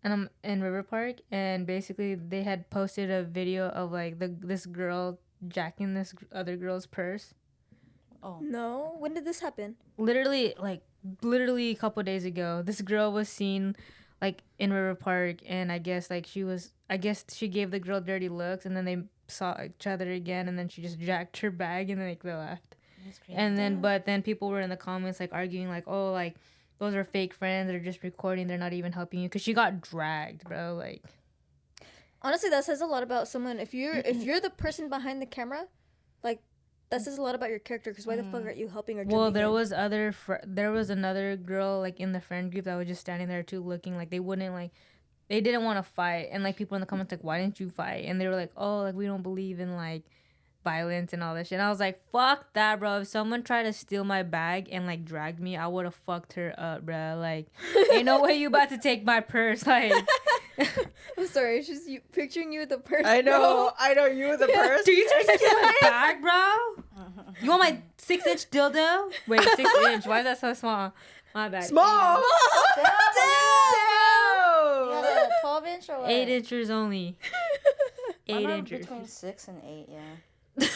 and in River Park, and basically they had posted a video of like this girl jacking this other girl's purse. No, when did this happen? Literally a couple days ago, this girl was seen like in River Park, and I guess she gave the girl dirty looks, and then they saw each other again, and then she just jacked her bag, and then like they left. that's crazy. And then but then people were in the comments like arguing like, oh, like those are fake friends, they're just recording, they're not even helping you, because she got dragged, bro. Like Honestly, that says a lot about someone. If you're the person behind the camera, like that says a lot about your character. Because why the fuck aren't you helping or? well, jumping there in? was there was another girl like in the friend group that was just standing there too, looking like they didn't want to fight, and like people in the comments like, why didn't you fight? And they were like, oh, like we don't believe in like violence and all this shit. And I was like, fuck that, bro. If someone tried to steal my bag and like dragged me, I would have fucked her up, bro. Like ain't no way you about to take my purse. Like I'm sorry, it's just you picturing you with the person. I know you with the purse. do you take my bag, bro? You want my 6-inch dildo? Wait, 6-inch. Why is that so small? My bad. Small. You Damn. got a 12-inch or what? 8 inches only. Mine 8 are inches. between 6 and 8, yeah.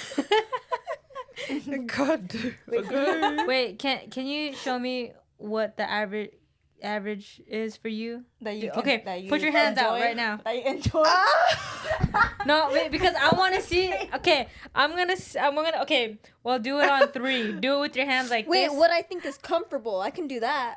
God. Okay. Wait, can you show me what the average is for you? That you Okay, can, that you put your hands out enjoy? right now. That you enjoy. No, wait, because I want to see. Okay, I'm gonna. Okay, well, do it on 3. Do it with your hands like Wait, this. what I think is comfortable. I can do that.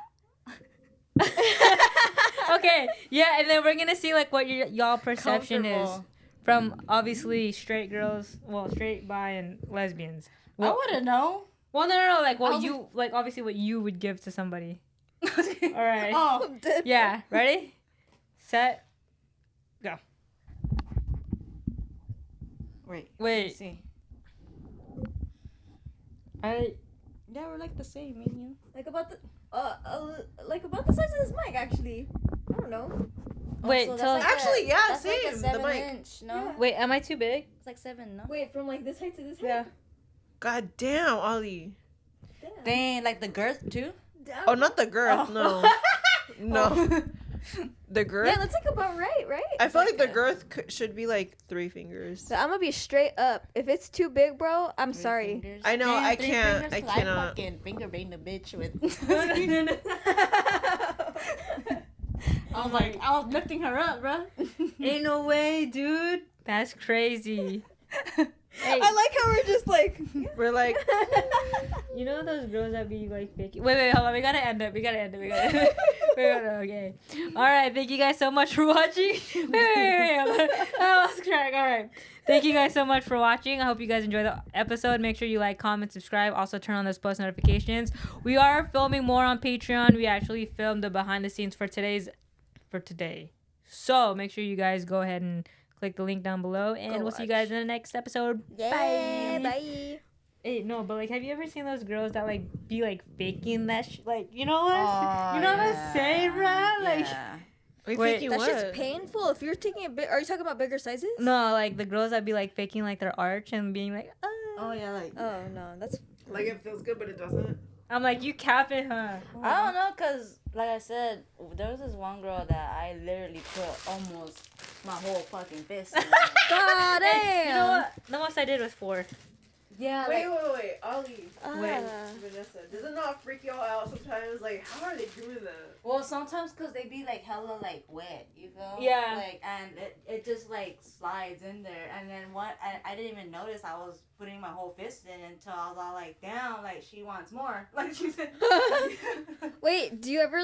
Okay, yeah, and then we're gonna see like what y'all perception is Comfortable. from obviously straight girls, well, straight bi and lesbians. I Well, wouldn't know. well, no, like what I'll- you like, obviously what you would give to somebody. All right. Oh, Yeah, ready, set, go. wait. Wait. Let's see. I Yeah, we're like the same, me and you. Like about the size of this mic, actually. I don't know. Wait, so tell that's us. Actually, yeah, that's same. Like a The 7 mic. inch, no? Yeah. Wait, am I too big? It's like 7, no? Wait, from like this height to this height? Yeah. God damn, Ollie. Damn. Dang, like the girth too? Damn. Oh, not the girth. Oh. No. No. The girth? Yeah, that's like about right? I feel like the okay. girth should be like 3 fingers. So I'm gonna be straight up. If it's too big, bro, I'm sorry. I know, I can't- I 'cause cannot. I fucking finger bang the bitch with. I was lifting her up, bro. Ain't no way, dude. That's crazy. Hey, I like how we're just like. We're like, you know those girls that be like faking? Wait, hold on. We gotta end it. Wait, okay. All right. Thank you guys so much for watching. Wait. I lost track. All right. Thank you guys so much for watching. I hope you guys enjoyed the episode. Make sure you like, comment, subscribe. Also, turn on those post notifications. We are filming more on Patreon. We actually filmed the behind the scenes for today. So make sure you guys go ahead and click the link down below, and Go we'll see you watch. guys in the next episode. Yeah, Bye. bye. Hey, no, but like, have you ever seen those girls that like be like faking that like, you know what? Oh, You know what I'm saying, bruh? Like, Yeah. wait, Wait, thinking That what? shit's painful. If you're taking a bit, are you talking about bigger sizes? no, like the girls that be like faking like their arch and being like, Oh yeah, like Oh no, that's. Like it feels good, but it doesn't. I'm like, you capping, huh? I don't know, cause like I said, there was this one girl that I literally put almost my whole fucking fist in. God damn. You know what? The most I did was 4. Yeah, Wait, like, wait, Ollie. Wait. Vanessa, does it not freak y'all out sometimes? Like, how are they doing that? well, sometimes cause they be like hella like wet, you feel? Yeah. Like, and it just like slides in there, and then I didn't even notice I was putting my whole fist in until I was all like, damn, like she wants more. Like she said. Wait, do you ever